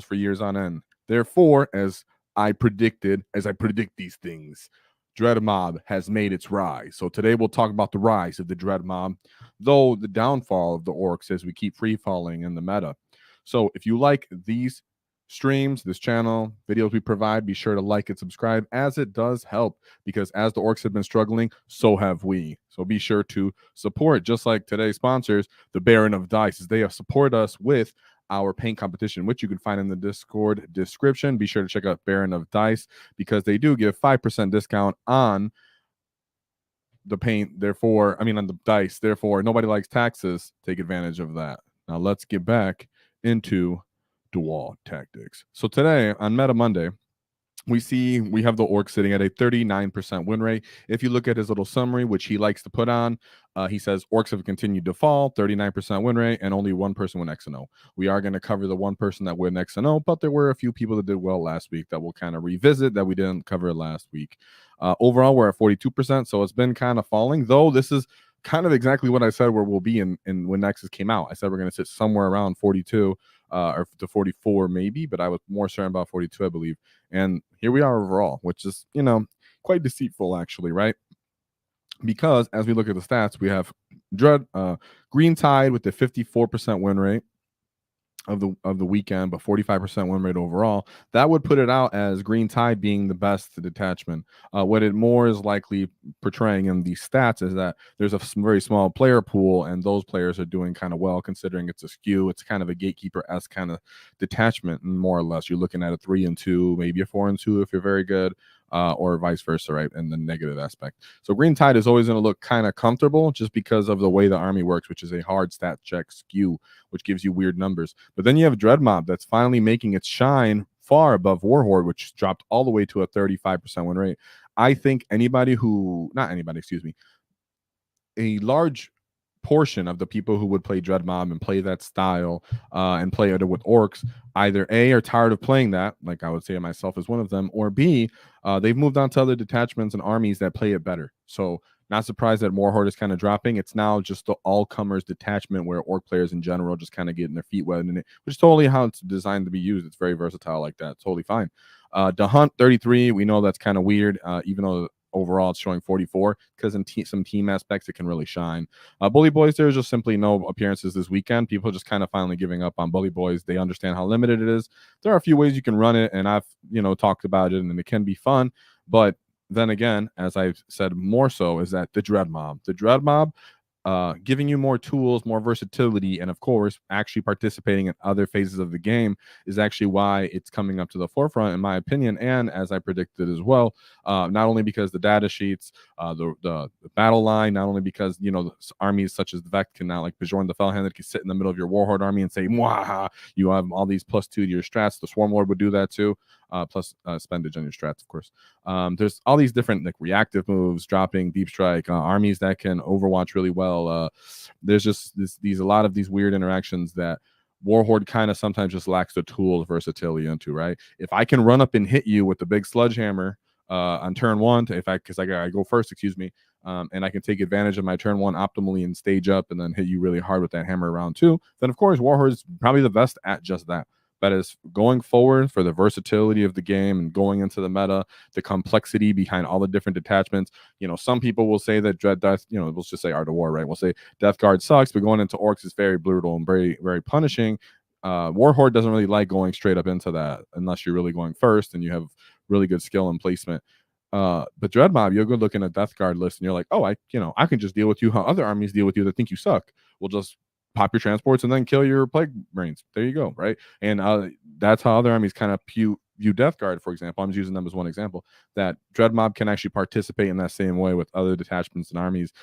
for years on end. Therefore, as I predict these things, Dread Mob has made its rise. So today we'll talk about the rise of the Dread Mob, though the downfall of the Orks as we keep free falling in the meta. So if you like these streams, this channel, videos we provide, be sure to like and subscribe, as it does help, because as the Orks have been struggling, so have we. So be sure to support, just like today's sponsors, the Baron of Dice, as they support us with our paint competition, which you can find in the Discord description. Be sure to check out Baron of Dice, because they do give 5% discount on the paint, therefore, I mean on the dice, therefore nobody likes taxes. Take advantage of that. Now let's get back into WAAAGH tactics. So today on Meta Monday, we have the Ork sitting at a 39% win rate. If you look at his little summary, which he likes to put on, he says Orks have continued to fall, 39% win rate, and only one person went X and O. We are going to cover the one person that went X and O, but there were a few people that did well last week that we'll kind of revisit that we didn't cover last week. Overall, we're at 42%, so it's been kind of falling, though this is kind of exactly what I said where we'll be in when Nexus came out. I said we're going to sit somewhere around 42 or to 44 maybe, but I was more certain about 42, I believe. And here we are overall, which is, quite deceitful actually, right? Because as we look at the stats, we have Green Tide with the 54% win rate of the weekend, but 45% win rate overall. That would put it out as Green Tide being the best detachment. What it more is likely portraying in these stats is that there's a very small player pool, and those players are doing kind of well considering it's a skew. It's kind of a gatekeeper-esque kind of detachment, and more or less you're looking at a 3-2, maybe a 4-2 if you're very good. Or vice versa, right? And the negative aspect. So Green Tide is always going to look kind of comfortable just because of the way the army works, which is a hard stat check skew, which gives you weird numbers. But then you have Dread Mob that's finally making its shine far above Warhorde, which dropped all the way to a 35% win rate. I think a large portion of the people who would play Dread Mob and play that style and play it with Orks either A, are tired of playing that, like I would say myself as one of them, or B, they've moved on to other detachments and armies that play it better. So not surprised that Warhorde is kind of dropping. It's now just the all-comers detachment where Ork players in general just kind of getting their feet wet in it, which is totally how it's designed to be used. It's very versatile like that. Totally fine. The Hunt 33, we know that's kind of weird, even though overall it's showing 44, because in some team aspects it can really shine. Bully Boys, there's just simply no appearances this weekend. People just kind of finally giving up on Bully Boys. They understand how limited it is. There are a few ways you can run it, and I've talked about it, and it can be fun. But then again, as I've said more so, is that the Dread Mob giving you more tools, more versatility, and of course actually participating in other phases of the game is actually why it's coming up to the forefront, in my opinion, and as I predicted as well. Not only because the data sheets, the battle line, not only because armies such as the Vect can now, like Bjorn the Fellhanded, can sit in the middle of your Warhorde army and say, "Mwah, you have all these +2 to your strats." The Swarm Lord would do that too. Plus spendage on your strats, of course. There's all these different reactive moves, dropping deep strike, armies that can Overwatch really well. There's just a lot of these weird interactions that Warhorde kind of sometimes just lacks the tools versatility into, right? If I can run up and hit you with the big sledgehammer on turn one, because I go first, and I can take advantage of my turn one optimally and stage up and then hit you really hard with that hammer round two, then of course Warhorde is probably the best at just that. But as going forward for the versatility of the game and going into the meta, the complexity behind all the different detachments, some people will say that Dread Death, let's just say Art of War, right? We'll say Death Guard sucks, but going into Orks is very brutal and very, very punishing. Warhorde doesn't really like going straight up into that unless you're really going first and you have really good skill and placement. But Dread Mob, you'll go look in a Death Guard list and you're like, oh, I can just deal with you how other armies deal with you that think you suck. We'll just pop your transports and then kill your Plague Marines. There you go, right? And that's how other armies kind of view Death Guard, for example. I'm just using them as one example. That Dread Mob can actually participate in that same way with other detachments and armies.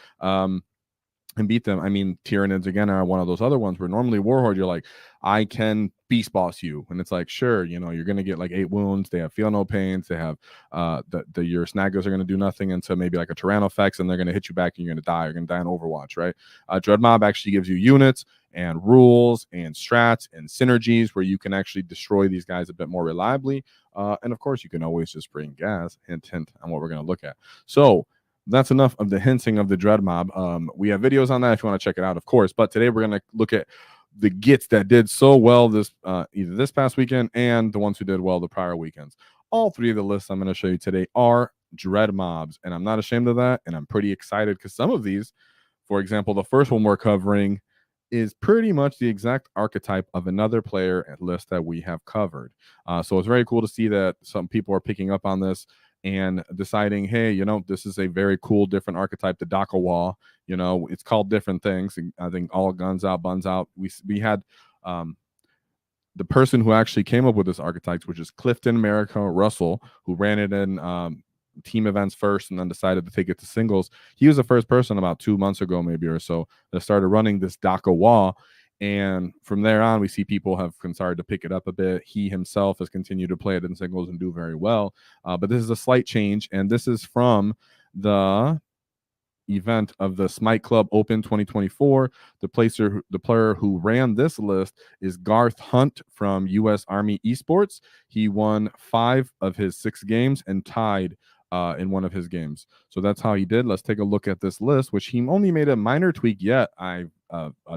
And beat them. I mean, Tyranids again are one of those other ones where normally Warhorde, you're like, I can beast boss you, and it's like, sure, you're gonna get like 8 wounds. They have feel no pains. They have your snaggers are gonna do nothing until maybe like a Tyranno effects, and they're gonna hit you back, and you're gonna die. You're gonna die in Overwatch, right? Dread Mob actually gives you units and rules and strats and synergies where you can actually destroy these guys a bit more reliably. And of course, you can always just bring Ghaz. Hint on what we're gonna look at. So that's enough of the hinting of the Dread Mob. We have videos on that if you want to check it out, of course. But today we're going to look at the gits that did so well this either this past weekend and the ones who did well the prior weekends. All three of the lists I'm going to show you today are dread mobs, and I'm not ashamed of that, and I'm pretty excited because some of these, for example, the first one we're covering is pretty much the exact archetype of another player list that we have covered. So it's very cool to see that some people are picking up on this and deciding, hey, this is a very cool, different archetype, the Daka-Wa. It's called different things. I think all guns out, buns out. We had the person who actually came up with this archetype, which is Clifton America Russell, who ran it in team events first and then decided to take it to singles. He was the first person about 2 months ago, maybe or so, that started running this Daka-Wa. And from there on, we see people have started to pick it up a bit. He himself has continued to play it in singles and do very well. But this is a slight change, and this is from the event of the Smite Club Open 2024. The player who ran this list is Garth Hunt from U.S. Army Esports. He won 5 of his 6 games and tied in one of his games. So that's how he did. Let's take a look at this list, which he only made a minor tweak yet. A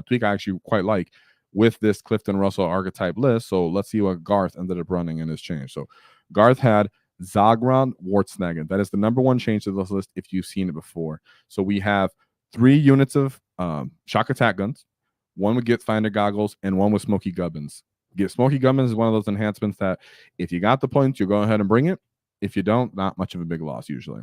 tweak I actually quite like with this Clifton Russell archetype list. So let's see what Garth ended up running in his change. So Garth had Zodgrod Wartsnagan. That is the number 1 change to this list if you've seen it before. So we have 3 units of shock attack guns, 1 with Get Finder goggles, and 1 with Smoky Gubbins. Get Smoky Gubbins is one of those enhancements that if you got the points, you go ahead and bring it. If you don't, not much of a big loss usually.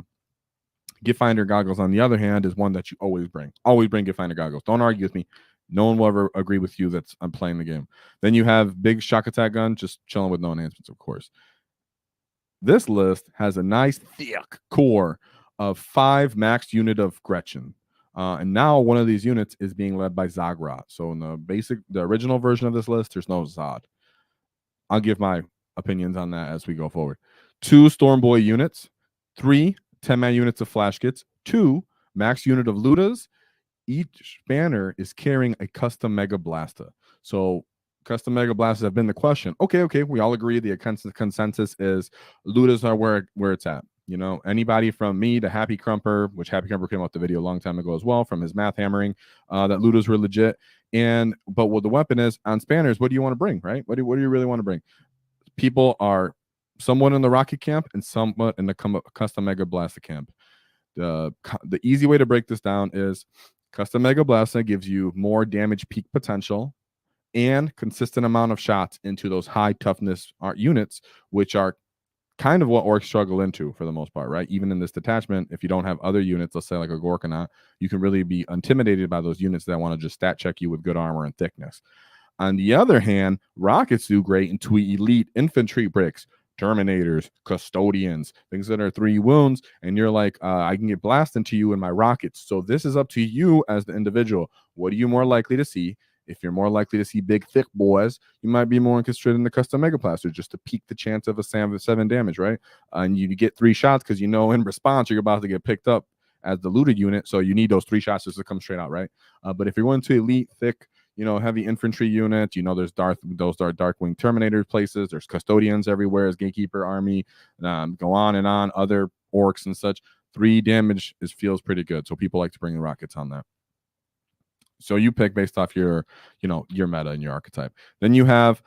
Get Finder goggles, on the other hand, is one that you always bring. Always bring Get Finder goggles. Don't argue with me. No one will ever agree with you that I'm playing the game. Then you have big shock attack gun, just chilling with no enhancements, of course. This list has a nice thick core of 5 max unit of Gretchen. And now one of these units is being led by Zodgrod. So in the original version of this list, there's no Zod. I'll give my opinions on that as we go forward. 2 Stormboy units, 3 10-man units of Flash Kits, 2 max unit of Ludas. Each banner is carrying a custom Mega Blaster. So custom Mega Blasters have been the question. Okay, we all agree the consensus is Ludas are where it's at. Anybody from me to Happy Crumper, which Happy Crumper came out the video a long time ago as well, from his math hammering, that Ludas were legit. But what the weapon is on Spanners, what do you want to bring, right? What do you really want to bring? People are somewhat in the Rocket camp and somewhat in the custom Mega Blaster camp. The easy way to break this down is custom Mega Blaster gives you more damage peak potential and consistent amount of shots into those high toughness units, which are kind of what Orks struggle into for the most part, right? Even in this detachment, if you don't have other units, let's say like a Gorkanaut, you can really be intimidated by those units that want to just stat check you with good armor and thickness. On the other hand, rockets do great into elite infantry bricks, Terminators, Custodians, things that are 3 wounds, and you're like, I can get blasted into you in my rockets. So this is up to you as the individual. What are you more likely to see? If you're more likely to see big, thick boys, you might be more interested in the custom Mega Blaster just to peak the chance of a 7 damage, right? And you get 3 shots because in response you're about to get picked up as the looted unit, so you need those 3 shots just to come straight out, right? But if you're going to elite, thick, heavy infantry unit, there's those are Darkwing Terminator places, there's Custodians everywhere as Gatekeeper Army, go on and on, other Orks and such. 3 damage feels pretty good, so people like to bring the rockets on that. So you pick based off your meta and your archetype. Then you have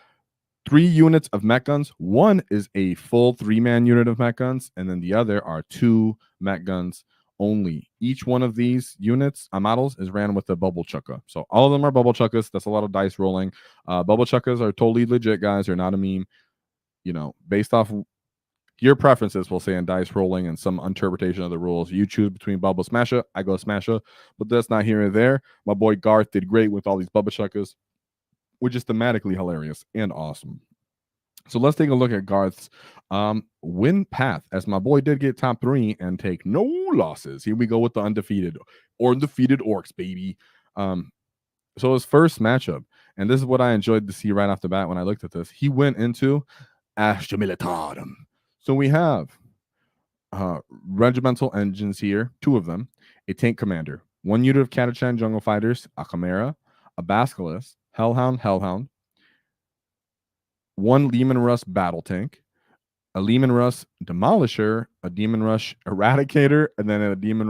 3 units of mech guns. 1 is a full 3-man unit of mech guns, and then the other are 2 mech guns only. Each one of these units, models, is ran with a bubble chucka. So all of them are bubble chuckas. That's a lot of dice rolling. Bubble chuckas are totally legit, guys. They're not a meme. Based off your preferences, we'll say, in dice rolling and some interpretation of the rules. You choose between Bubble Smasher, I go Smasher, but that's not here or there. My boy Garth did great with all these Bubba Chuckas, which is thematically hilarious and awesome. So let's take a look at Garth's win path, as my boy did get top 3 and take no losses. Here we go with the undefeated Orks, baby. So his first matchup, and this is what I enjoyed to see right off the bat when I looked at this, he went into Astra Militarum. So we have regimental engines here, 2 of them, a tank commander, 1 unit of Catachan jungle fighters, a Chimera, a Basilisk, Hellhound, 1 Lehman Russ battle tank, a Lehman Russ Demolisher, a Demon Rush Eradicator, and then a Lehman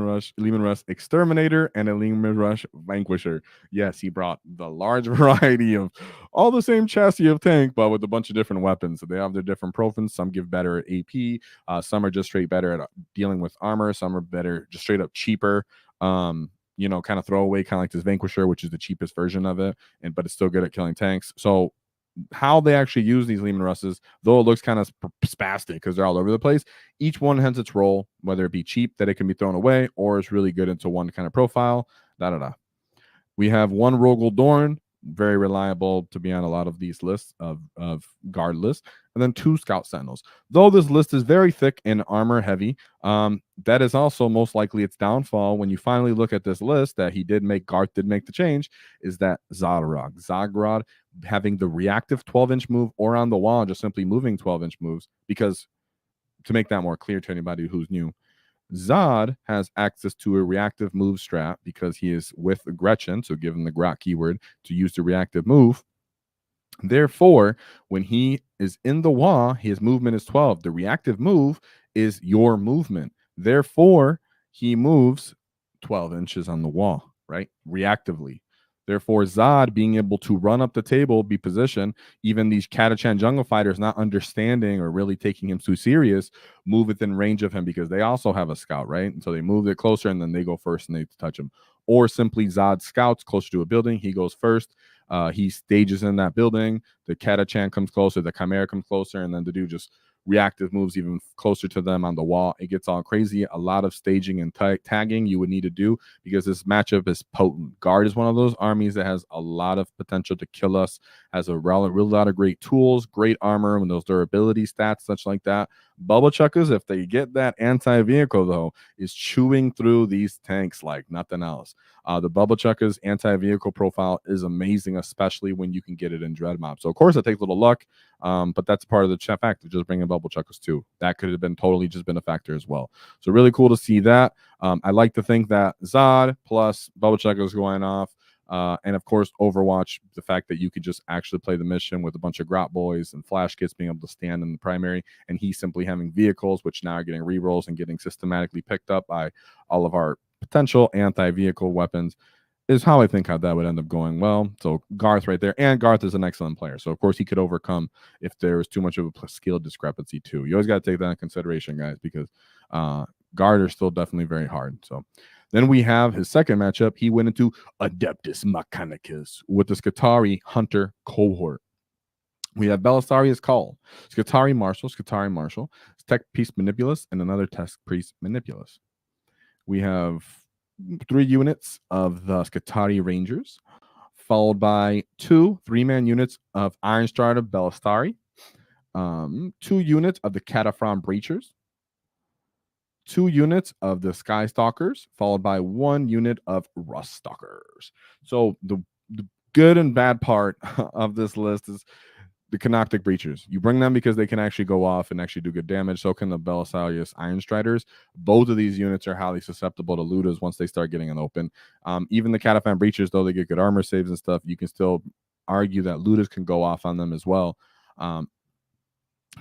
Russ Exterminator, and a Lehman Rush Vanquisher. Yes, he brought the large variety of all the same chassis of tank, but with a bunch of different weapons. So they have their different profiles. Some give better at AP, some are just straight better at dealing with armor, some are better, just straight up cheaper. Kind of throwaway, kind of like this Vanquisher, which is the cheapest version of it, but it's still good at killing tanks. So how they actually use these Lehman Russes, though it looks kind of spastic because they're all over the place, each one has its role, whether it be cheap that it can be thrown away or it's really good into one kind of profile. We have one Rogel Dorn, very reliable to be on a lot of these lists of guard lists, and then 2 Scout Sentinels. Though this list is very thick and armor heavy, that is also most likely its downfall when you finally look at this list that Garth did make the change, is that Zodgrod having the reactive 12-inch move or on the wall, just simply moving 12-inch moves, because to make that more clear to anybody who's new, Zod has access to a reactive move strat because he is with Gretchen, so give him the Grot keyword to use the reactive move. Therefore, when he is in the WAAAGH, his movement is 12. The reactive move is your movement. Therefore, he moves 12 inches on the wall, right? Reactively. Therefore, Zod being able to run up the table, be positioned, even these Catachan jungle fighters not understanding or really taking him too serious, move within range of him because they also have a scout, right? And so they move it closer and then they go first and they touch him. Or simply Zod scouts closer to a building, he goes first, he stages in that building, the Catachan comes closer, the Chimera comes closer, and then the dude just reactive moves even closer to them on the wall. It gets all crazy. A lot of staging and tagging you would need to do because this matchup is potent. Guard is one of those armies that has a lot of potential to kill us, has a real lot of great tools, great armor, and those durability stats, such like that. Bubble Chuckers, if they get that anti-vehicle, though, is chewing through these tanks like nothing else. The Bubble Chuckers anti-vehicle profile is amazing, especially when you can get it in Dread Mob. So, of course, it takes a little luck, but that's part of the fact of just bringing Bubble Chuckers too. That could have been totally just been a factor as well. So, really cool to see that. I like to think that Zod plus Bubble Chuckers going off, and of course, Overwatch, the fact that you could just actually play the mission with a bunch of Grot Boys and Flash Kits being able to stand in the primary, and he simply having vehicles, which now are getting rerolls and getting systematically picked up by all of our potential anti-vehicle weapons, is how I think how that would end up going well. So Garth right there, and Garth is an excellent player. So of course he could overcome if there was too much of a skill discrepancy too. You always got to take that into consideration, guys, because guard are still definitely very hard. So then we have his second matchup. He went into Adeptus Mechanicus with the Skitarii Hunter cohort. We have Belisarius Call, Skitarii Marshal, Tech Priest Manipulus, and another Tech Priest Manipulus. We have 3 units of the Skitarii Rangers, followed by 2 3-man units of Iron Stride of Belisari, 2 units of the Cataphragm Breachers, 2 units of the Sky Stalkers, followed by 1 unit of Rust Stalkers. So the good and bad part of this list is the Canoptic Breachers. You bring them because they can actually go off and actually do good damage. So can the Belisarius Iron Striders. Both of these units are highly susceptible to Ludas once they start getting an open. Even the Cataphan Breachers, though they get good armor saves and stuff, you can still argue that Ludas can go off on them as well.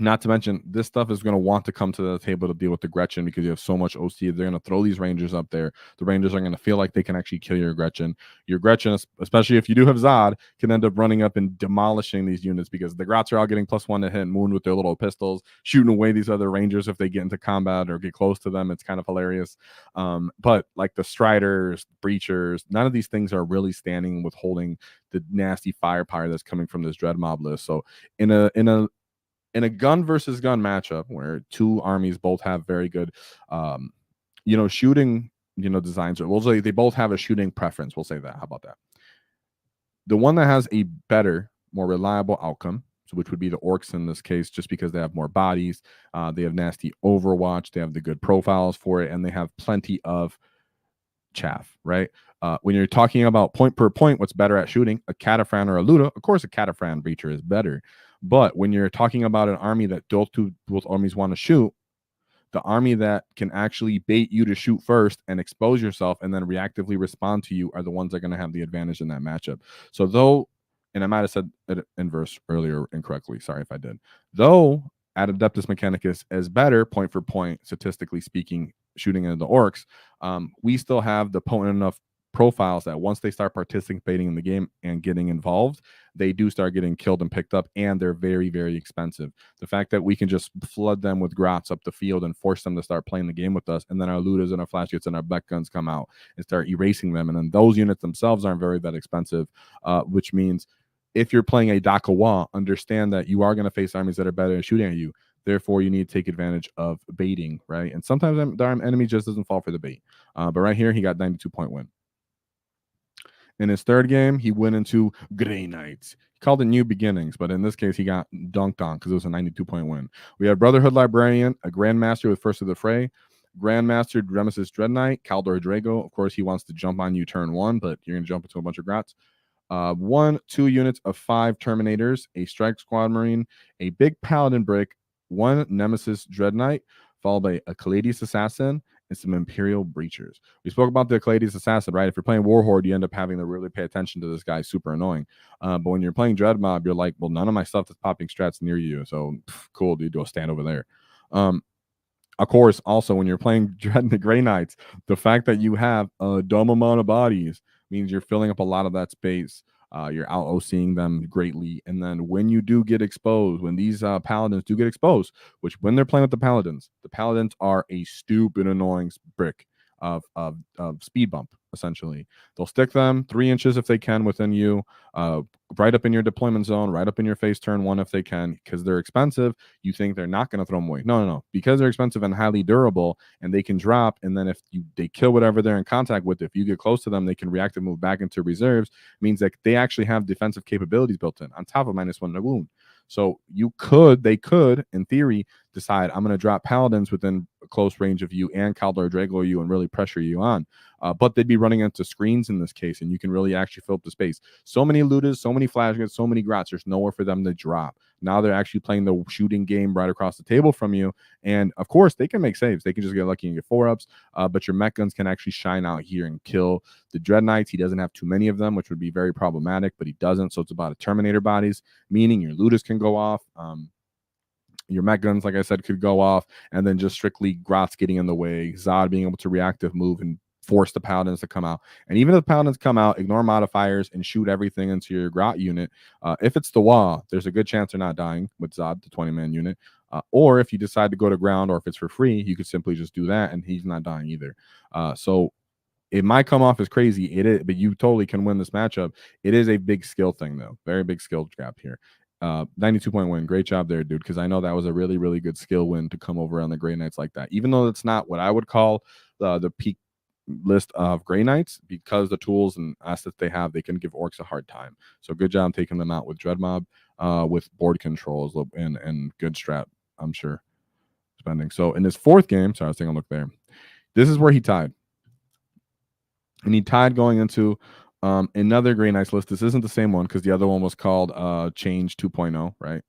Not to mention, this stuff is going to want to come to the table to deal with the Gretchen because you have so much OC. They're going to throw these Rangers up there. The Rangers are going to feel like they can actually kill your Gretchen. Your Gretchen, especially if you do have Zod, can end up running up and demolishing these units because the Grots are all getting +1 to hit and wound with their little pistols, shooting away these other Rangers if they get into combat or get close to them. It's kind of hilarious. But like the Striders, Breachers, none of these things are really standing with holding the nasty firepower that's coming from this Dread Mob list. So in a gun versus gun matchup where 2 armies both have very good, shooting, designs, or we'll say they both have a shooting preference. We'll say that. How about that? The one that has a better, more reliable outcome, so which would be the Orks in this case, just because they have more bodies, they have nasty Overwatch, they have the good profiles for it, and they have plenty of chaff, right? When you're talking about point per point, what's better at shooting, a Cataphan or a Luda? Of course, a Cataphan Breacher is better. But when you're talking about an army that both armies want to shoot, the army that can actually bait you to shoot first and expose yourself and then reactively respond to you are the ones that are going to have the advantage in that matchup. So though, and I might have said it in verse earlier incorrectly, sorry if I did, though Adeptus Mechanicus as better point for point, statistically speaking, shooting into the Orks, we still have the potent enough profiles that once they start participating in the game and getting involved, they do start getting killed and picked up, and they're very, very expensive. The fact that we can just flood them with grots up the field and force them to start playing the game with us, and then our looters and our flash gets and our beck guns come out and start erasing them, and then those units themselves aren't very that expensive, which means if you're playing a Great WAAAGH, understand that you are going to face armies that are better at shooting at you. Therefore, you need to take advantage of baiting, right? And sometimes the enemy just doesn't fall for the bait. But right here, he got 92-point win. In his third game, he went into Grey Knights. He called it New Beginnings, but in this case, he got dunked on because it was a 92-point win. We had Brotherhood Librarian, a Grandmaster with First of the Fray, Grandmaster Dremesis Dread Knight, Kaldor Drago. Of course, he wants to jump on you turn 1, but you're going to jump into a bunch of grots. 2 units of 5 Terminators, a Strike Squad Marine, a big Paladin Brick, 1 Nemesis Dread Knight, followed by a Caladius Assassin, and some Imperial Breachers. We spoke about the Caladius Assassin, right? If you're playing Warhorde, you end up having to really pay attention to this guy. Super annoying. But when you're playing Dread Mob, you're like, well, none of my stuff is popping strats near you. So cool, dude, go stand over there. Of course, also when you're playing Dread the Grey Knights, the fact that you have a dumb amount of bodies means you're filling up a lot of that space. You're out OCing them greatly. And then when you do get exposed, when these paladins do get exposed, which when they're playing with the paladins are a stupid annoying brick of speed bump, essentially. They'll stick them 3 inches if they can within you, right up in your deployment zone, right up in your face turn 1 if they can, because they're expensive. You think they're not going to throw them away. No. Because they're expensive and highly durable and they can drop, and then if they kill whatever they're in contact with, if you get close to them, they can react and move back into reserves. Means that they actually have defensive capabilities built in on top of -1 wound. So they could, in theory, decide I'm going to drop paladins within close range of you and Kaldor Drago you and really pressure you on. But they'd be running into screens in this case, and you can really actually fill up the space. So many looters, so many flash guns, so many grots. There's nowhere for them to drop. Now they're actually playing the shooting game right across the table from you. And of course, they can make saves. They can just get lucky and get 4-ups. But your mech guns can actually shine out here and kill the Dread Knights. He doesn't have too many of them, which would be very problematic, but he doesn't. So it's about a Terminator bodies, meaning your looters can go off. Your mech guns, like I said, could go off, and then just strictly grots getting in the way, Zod being able to reactive move and force the paladins to come out. And even if the paladins come out, ignore modifiers and shoot everything into your grot unit. If it's the WAAAGH, there's a good chance they're not dying with Zod, the 20-man unit. Or if you decide to go to ground, or if it's for free, you could simply just do that, and he's not dying either. So it might come off as crazy, it is, but you totally can win this matchup. It is a big skill thing, though. Very big skill gap here. 92-point win. Great job there, dude, because I know that was a really, really good skill win to come over on the Grey Knights like that. Even though it's not what I would call the peak list of Grey Knights, because the tools and assets they have, they can give Orks a hard time. So good job taking them out with Dread Mob, with board controls and good strat, I'm sure, spending. So in his 4th game, sorry, I was taking a look there. This is where he tied. And he tied going into another Grey Knights list. This isn't the same one because the other one was called Change 2.0, right?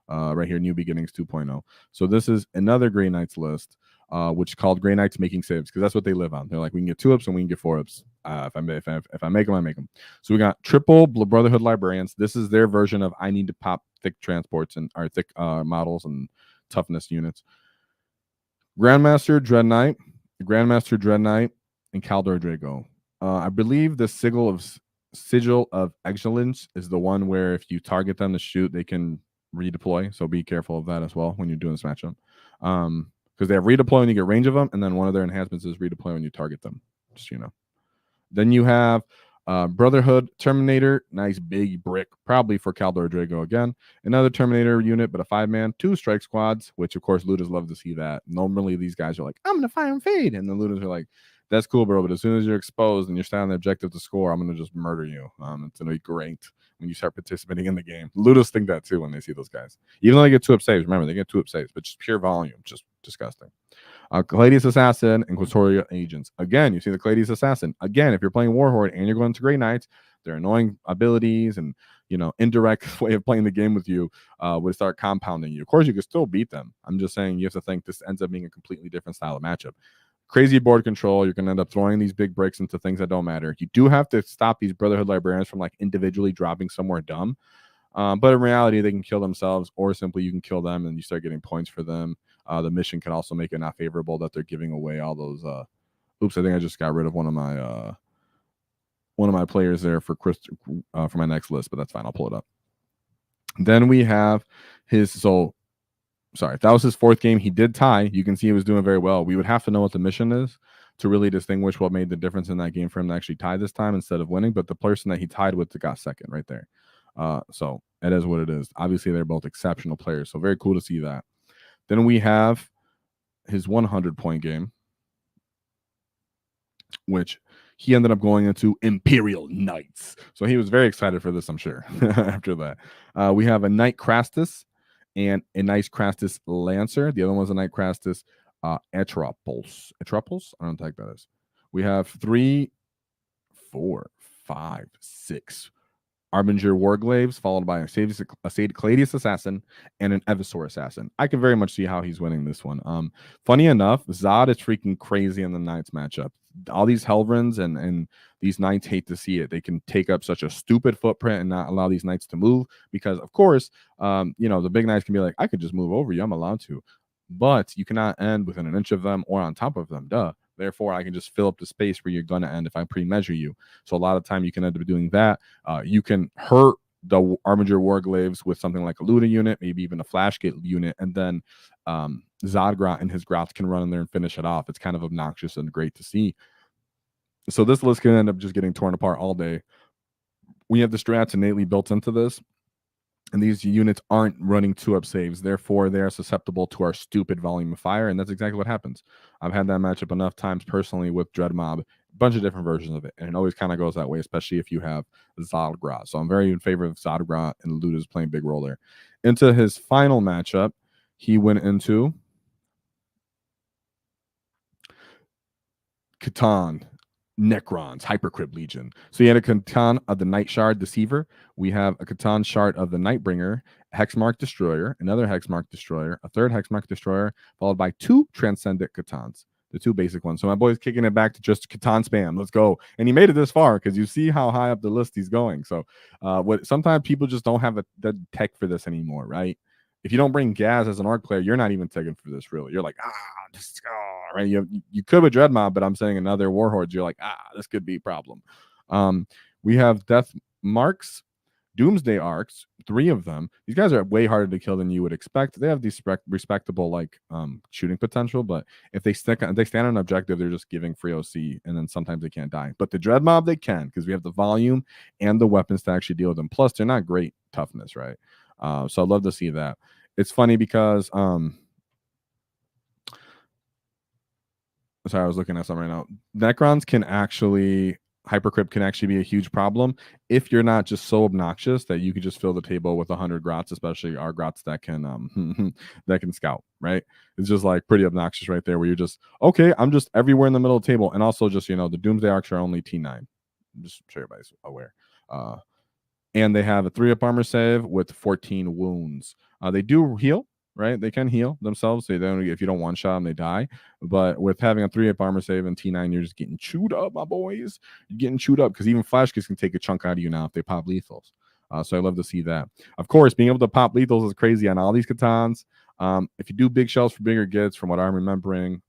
Right here, New Beginnings 2.0. So this is another Grey Knights list, which is called Grey Knights Making Saves, because that's what they live on. They're like, we can get 2-ups and we can get 4-ups. If I make them, I make them. So we got triple Brotherhood Librarians. This is their version of I need to pop thick transports and our thick models and toughness units. Grandmaster Dread Knight, and Kaldor Drago. I believe the Sigil of Excellence is the one where if you target them to shoot, they can redeploy. So be careful of that as well when you're doing this matchup. Because they have redeploy when you get range of them, and then one of their enhancements is redeploy when you target them. Just Then you have Brotherhood Terminator, nice big brick, probably for Kaldor Drago again. Another Terminator unit, but a 5-man, 2 strike squads, which of course looters love to see that. Normally these guys are like, I'm gonna fire and fade, and the looters are like, that's cool, bro, but as soon as you're exposed and you're standing on the objective to score, I'm gonna just murder you. It's gonna be great when you start participating in the game. Looters think that too when they see those guys. Even though they get 2-up saves, remember they get 2-up saves, but just pure volume, just disgusting. Caladius Assassin and Quatoria Agents. Again, you see the Caladius Assassin. Again, if you're playing Warhorde and you're going to Grey Knights, their annoying abilities and indirect way of playing the game with you would start compounding you. Of course, you can still beat them. I'm just saying you have to think this ends up being a completely different style of matchup. Crazy board control. You're going to end up throwing these big breaks into things that don't matter. You do have to stop these Brotherhood Librarians from like individually dropping somewhere dumb. But in reality, they can kill themselves, or simply you can kill them and you start getting points for them. The mission can also make it not favorable that they're giving away all those. Oops, I think I just got rid of one of my players there for for my next list, but that's fine. I'll pull it up. Then we have sorry, if that was his 4th game, he did tie. You can see he was doing very well. We would have to know what the mission is to really distinguish what made the difference in that game for him to actually tie this time instead of winning. But the person that he tied with got 2nd right there. So it is what it is. Obviously, they're both exceptional players. So very cool to see that. Then we have his 100-point game, which he ended up going into Imperial Knights. So he was very excited for this, I'm sure, after that. We have a Knight Crastus and a nice Crastus Lancer. The other one's a Knight Crastus Etropos. Etropos? I don't think that is. We have 3, 4, 5, 6 Arbinger Warglaves, followed by a Cladius Assassin and an Evisor Assassin. I can very much see how he's winning this one. Funny enough, Zod is freaking crazy in the Knights matchup. All these Helvrins and these Knights hate to see it. They can take up such a stupid footprint and not allow these Knights to move because, of course, the big Knights can be like, I could just move over you. I'm allowed to. But you cannot end within an inch of them or on top of them. Duh. Therefore, I can just fill up the space where you're going to end if I pre-measure you. So a lot of time you can end up doing that. You can hurt the Armiger Warglaves with something like a Luda unit, maybe even a Flashgate unit, and then Zodgrod and his Grots can run in there and finish it off. It's kind of obnoxious and great to see. So this list can end up just getting torn apart all day. We have the strats innately built into this. And these units aren't running 2-up saves. Therefore, they are susceptible to our stupid volume of fire. And that's exactly what happens. I've had that matchup enough times personally with Dread Mob, a bunch of different versions of it. And it always kind of goes that way, especially if you have Zodgrod. So I'm very in favor of Zodgrod, and Luda's playing big role there. Into his final matchup, he went into Catan Necrons, Hypercrypt Legion. So you had a Catan of the Night Shard Deceiver. We have a Catan Shard of the Nightbringer, Hexmark Destroyer, another Hexmark Destroyer, a third Hexmark Destroyer, followed by 2 Transcendent Catans, the 2 basic ones. So my boy's kicking it back to just Catan spam. Let's go. And he made it this far because you see how high up the list he's going. So sometimes people just don't have the tech for this anymore, right? If you don't bring Ghaz as an Ork player, you're not even taking for this, really. You're like, right? You could with Dread Mob, but I'm saying another Warhordes, you're like, this could be a problem. We have Death Marks, Doomsday Arks, 3 of them. These guys are way harder to kill than you would expect. They have these respectable shooting potential, but if they stand on an objective, they're just giving free OC, and then sometimes they can't die. But the Dread Mob, they can, because we have the volume and the weapons to actually deal with them. Plus, they're not great toughness, right? So I'd love to see that. It's funny because sorry, I was looking at something right now. Necrons can actually, Hypercrypt can actually be a huge problem if you're not just so obnoxious that you can just fill the table with 100 Grots, especially our Grots that can that can scout, right? It's just like pretty obnoxious right there where you're just, okay, I'm just everywhere in the middle of the table. And also just, the Doomsday Arcs are only T9. Just so everybody's aware. And they have a 3-up armor save with 14 wounds. They do heal, right? They can heal themselves. They don't, if you don't one-shot them, they die. But with having a 3-up armor save and T9, you're just getting chewed up, my boys. You're getting chewed up because even Flash Kiss can take a chunk out of you now if they pop lethals. So I love to see that. Of course, being able to pop lethals is crazy on all these Catans. If you do big shells for bigger gets, from what I'm remembering,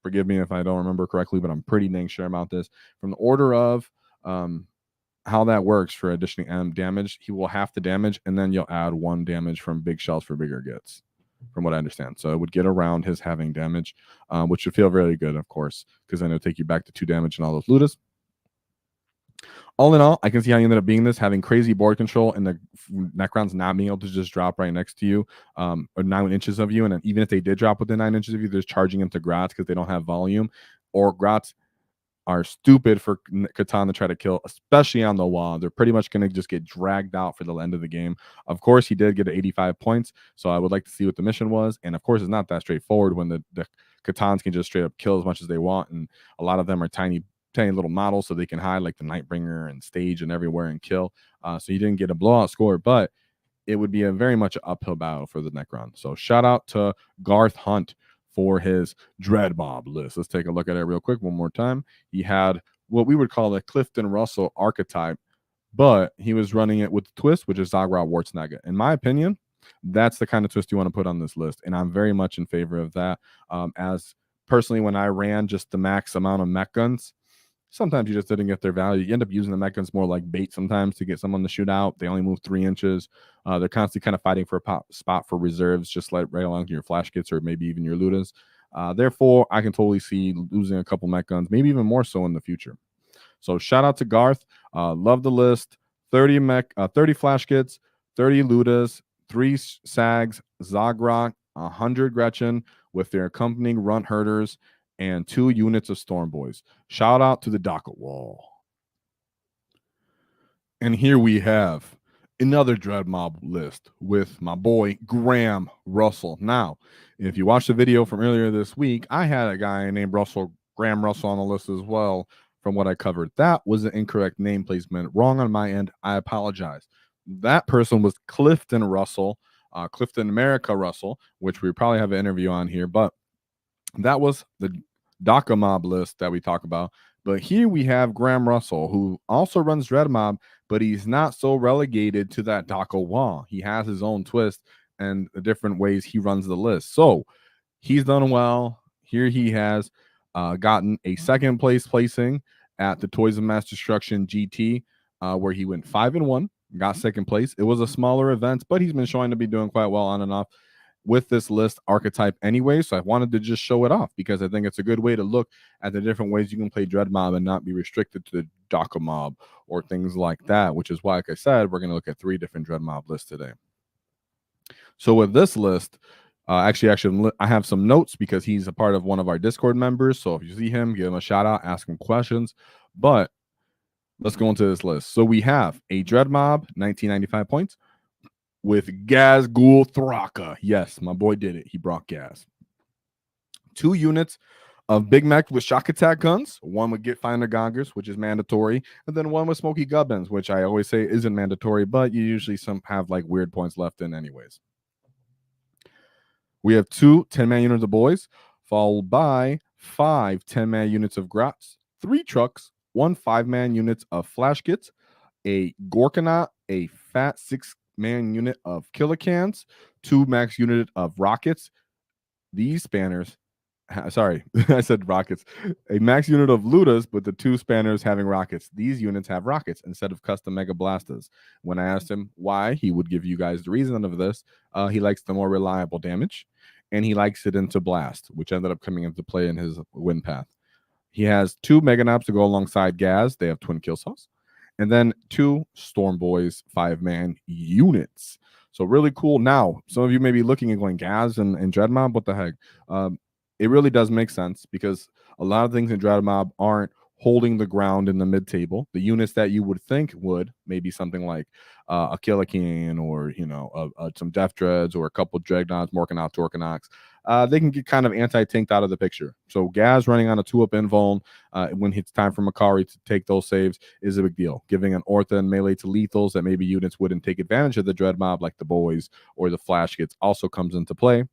forgive me if I don't remember correctly, but I'm pretty dang sure about this. From the order of how that works for additioning damage, he will have to damage, and then you'll add 1 damage from big shells for bigger gets, from what I understand. So it would get around his having damage, which would feel really good, of course, because then it'll take you back to 2 damage and all those Ludas. All in all, I can see how you ended up being this, having crazy board control and the Necrons not being able to just drop right next to you, or 9 inches of you. And then even if they did drop within 9 inches of you, they're charging into Grots because they don't have volume, or Grots are stupid for Catan to try to kill, especially on the wall. They're pretty much going to just get dragged out for the end of the game. Of course, he did get 85 points, so I would like to see what the mission was. And of course, it's not that straightforward when the Catans can just straight up kill as much as they want, and a lot of them are tiny little models, so they can hide like the Nightbringer and Stage and everywhere and kill. So you didn't get a blowout score, but it would be a very much an uphill battle for the Necron. So shout out to Garth Hunt for his Dread Mob list. Let's take a look at it real quick one more time. He had what we would call a Clifton Russell archetype but he was running it with the twist, which is Zodgrod Wartsnaga. In my opinion, that's the kind of twist you want to put on this list, and I'm very much in favor of that. As personally, when I ran just the max amount of mech guns, sometimes you just didn't get their value. You end up using the mech guns more like bait sometimes to get someone to shoot out. They only move 3 inches. They're constantly kind of fighting for a spot for reserves, just like right along your flash kits or maybe even your ludas. Therefore, I can totally see losing a couple mech guns, maybe even more so in the future. So shout out to Garth. Love the list. 30 flash kits, 30 ludas, 3 sags, Zodgrod, 100 Gretchen with their accompanying runt herders, and 2 units of Storm Boys. Shout out to the docket wall. And here we have another Dread Mob list with my boy Graham Russell. Now, if you watched the video from earlier this week, I had a guy named Graham Russell on the list as well. From what I covered, that was an incorrect name placement, wrong on my end. I apologize. That person was Clifton Russell, Clifton America Russell, which we probably have an interview on here, but that was the DACA mob list that we talk about. But here we have Graham Russell, who also runs Dread Mob, but he's not so relegated to that DACA WAAAGH. He has his own twist and the different ways he runs the list. So he's done well. Here he has gotten a second place placing at the Toys of Mass Destruction GT, where he went 5-1, got second place. It was a smaller event, but he's been showing to be doing quite well on and off with this list archetype anyway. So I wanted to just show it off because I think it's a good way to look at the different ways you can play Dread Mob and not be restricted to the DACA mob or things like that, which is why, like I said, we're going to look at 3 different Dread Mob lists today. So with this list, actually, I have some notes because he's a part of one of our Discord members. So if you see him, give him a shout out, ask him questions. But let's go into this list. So we have a Dread Mob, 1995 points, with Ghaz Thraka. Yes, my boy did it. He brought Ghaz. 2 units of Big Mech with shock attack guns. 1 with Get Finder Goggers, which is mandatory, and then 1 with Smoky Gubbins, which I always say isn't mandatory, but you usually have like weird points left in anyways. We have 2 10-man units of boys, followed by 5 10-man units of Grots, 3 trucks, 1 5-man units of flash kits, a Gorkanaut, a fat 6-man unit of Killicans, 2 max unit of rockets. These spanners, sorry, I said rockets. A max unit of Ludas, but the 2 spanners having rockets. These units have rockets instead of custom Mega Blasters. When I asked him why, he would give you guys the reason of this. He likes the more reliable damage, and he likes it into Blast, which ended up coming into play in his win path. He has 2 Mega Knobs to go alongside Ghaz. They have twin kill saws. And then 2 Storm Boys 5-man units. So really cool. Now, some of you may be looking and going, Ghaz and Dread Mob, what the heck? It really does make sense because a lot of things in Dread Mob aren't holding the ground in the mid table. The units that you would think would, maybe something like a Killican or some Deff Dreads or a couple Dreadnoughts, Morkanauts, Torkanauts, they can get kind of anti-tanked out of the picture. So Ghaz running on a 2-up invuln when it's time for Makari to take those saves is a big deal. Giving an Ortha and melee to lethals that maybe units wouldn't take advantage of the Dread Mob like the boys or the flash kits also comes into play.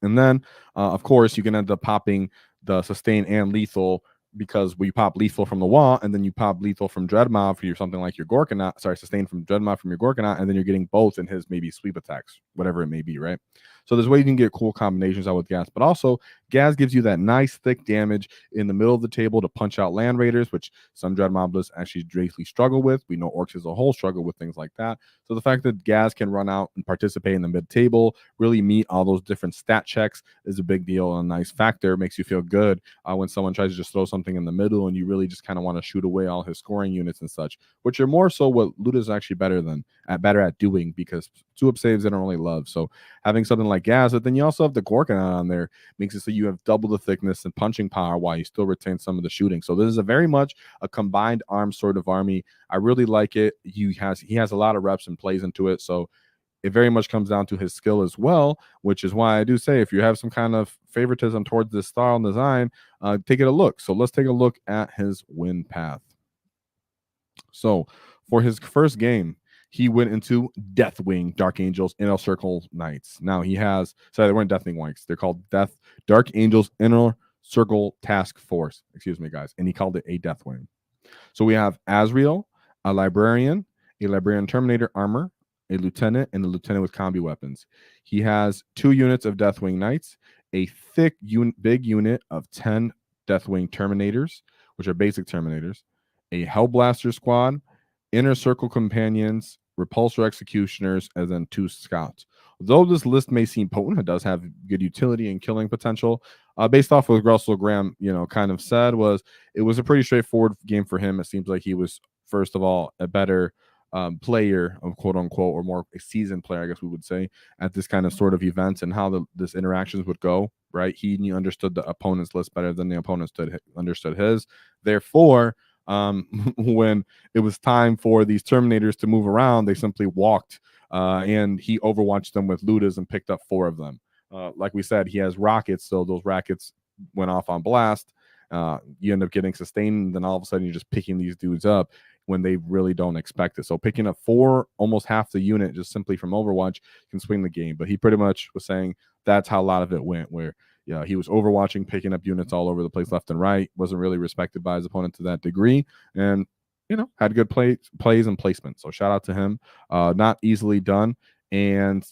And then, of course, you can end up popping the sustain and lethal because we pop lethal from the WAAAGH, and then you pop lethal from Dread Mob for your something like your Gorkanaut. Sorry, sustain from Dread Mob from your Gorkanaut, and then you're getting both in his maybe sweep attacks, whatever it may be, right? So there's ways you can get cool combinations out with Ghaz, but also Ghaz gives you that nice thick damage in the middle of the table to punch out land raiders, which some Dread Mob lists actually greatly struggle with. We know Orks as a whole struggle with things like that. So the fact that Ghaz can run out and participate in the mid table, really meet all those different stat checks is a big deal and a nice factor. It makes you feel good when someone tries to just throw something in the middle and you really just kind of want to shoot away all his scoring units and such, which are more so what Luda is actually better at doing, because 2-up saves they don't really love. So having something like Ghaz, but then you also have the Gorkanaut on there, makes it so you have double the thickness and punching power while you still retain some of the shooting. So this is a very much a combined arm sort of army. I really like it. He has a lot of reps and plays into it. So it very much comes down to his skill as well, which is why I do say if you have some kind of favoritism towards this style and design, take it a look. So let's take a look at his win path. So for his first game, he went into Deathwing Dark Angels Inner Circle Knights. Now he has, sorry, they weren't Deathwing Knights. They're called Dark Angels Inner Circle Task Force. Excuse me, guys. And he called it a Deathwing. So we have Azrael, a librarian Terminator armor, a lieutenant, and a lieutenant with combi weapons. He has 2 units of Deathwing Knights, a big unit of 10 Deathwing Terminators, which are basic Terminators, a Hellblaster squad, Inner Circle companions, Repulsor executioners, and then 2 scouts. Though this list may seem potent, it does have good utility and killing potential. Based off what Russell Graham, kind of said, was it was a pretty straightforward game for him. It seems like he was, first of all, a better player, of quote unquote, or more a seasoned player, I guess we would say, at this kind of sort of events and how this interactions would go. Right, he understood the opponent's list better than the opponent understood his. Therefore, when it was time for these Terminators to move around, they simply walked, and he overwatched them with Ludas and picked up 4 of them. Like we said, he has rockets, so those rockets went off on blast. You end up getting sustained, and then all of a sudden you're just picking these dudes up when they really don't expect it. So picking up 4, almost half the unit, just simply from Overwatch, can swing the game. But he pretty much was saying that's how a lot of it went, where he was overwatching, picking up units all over the place, left and right, wasn't really respected by his opponent to that degree, and had good plays and placement. So shout out to him. Not easily done. And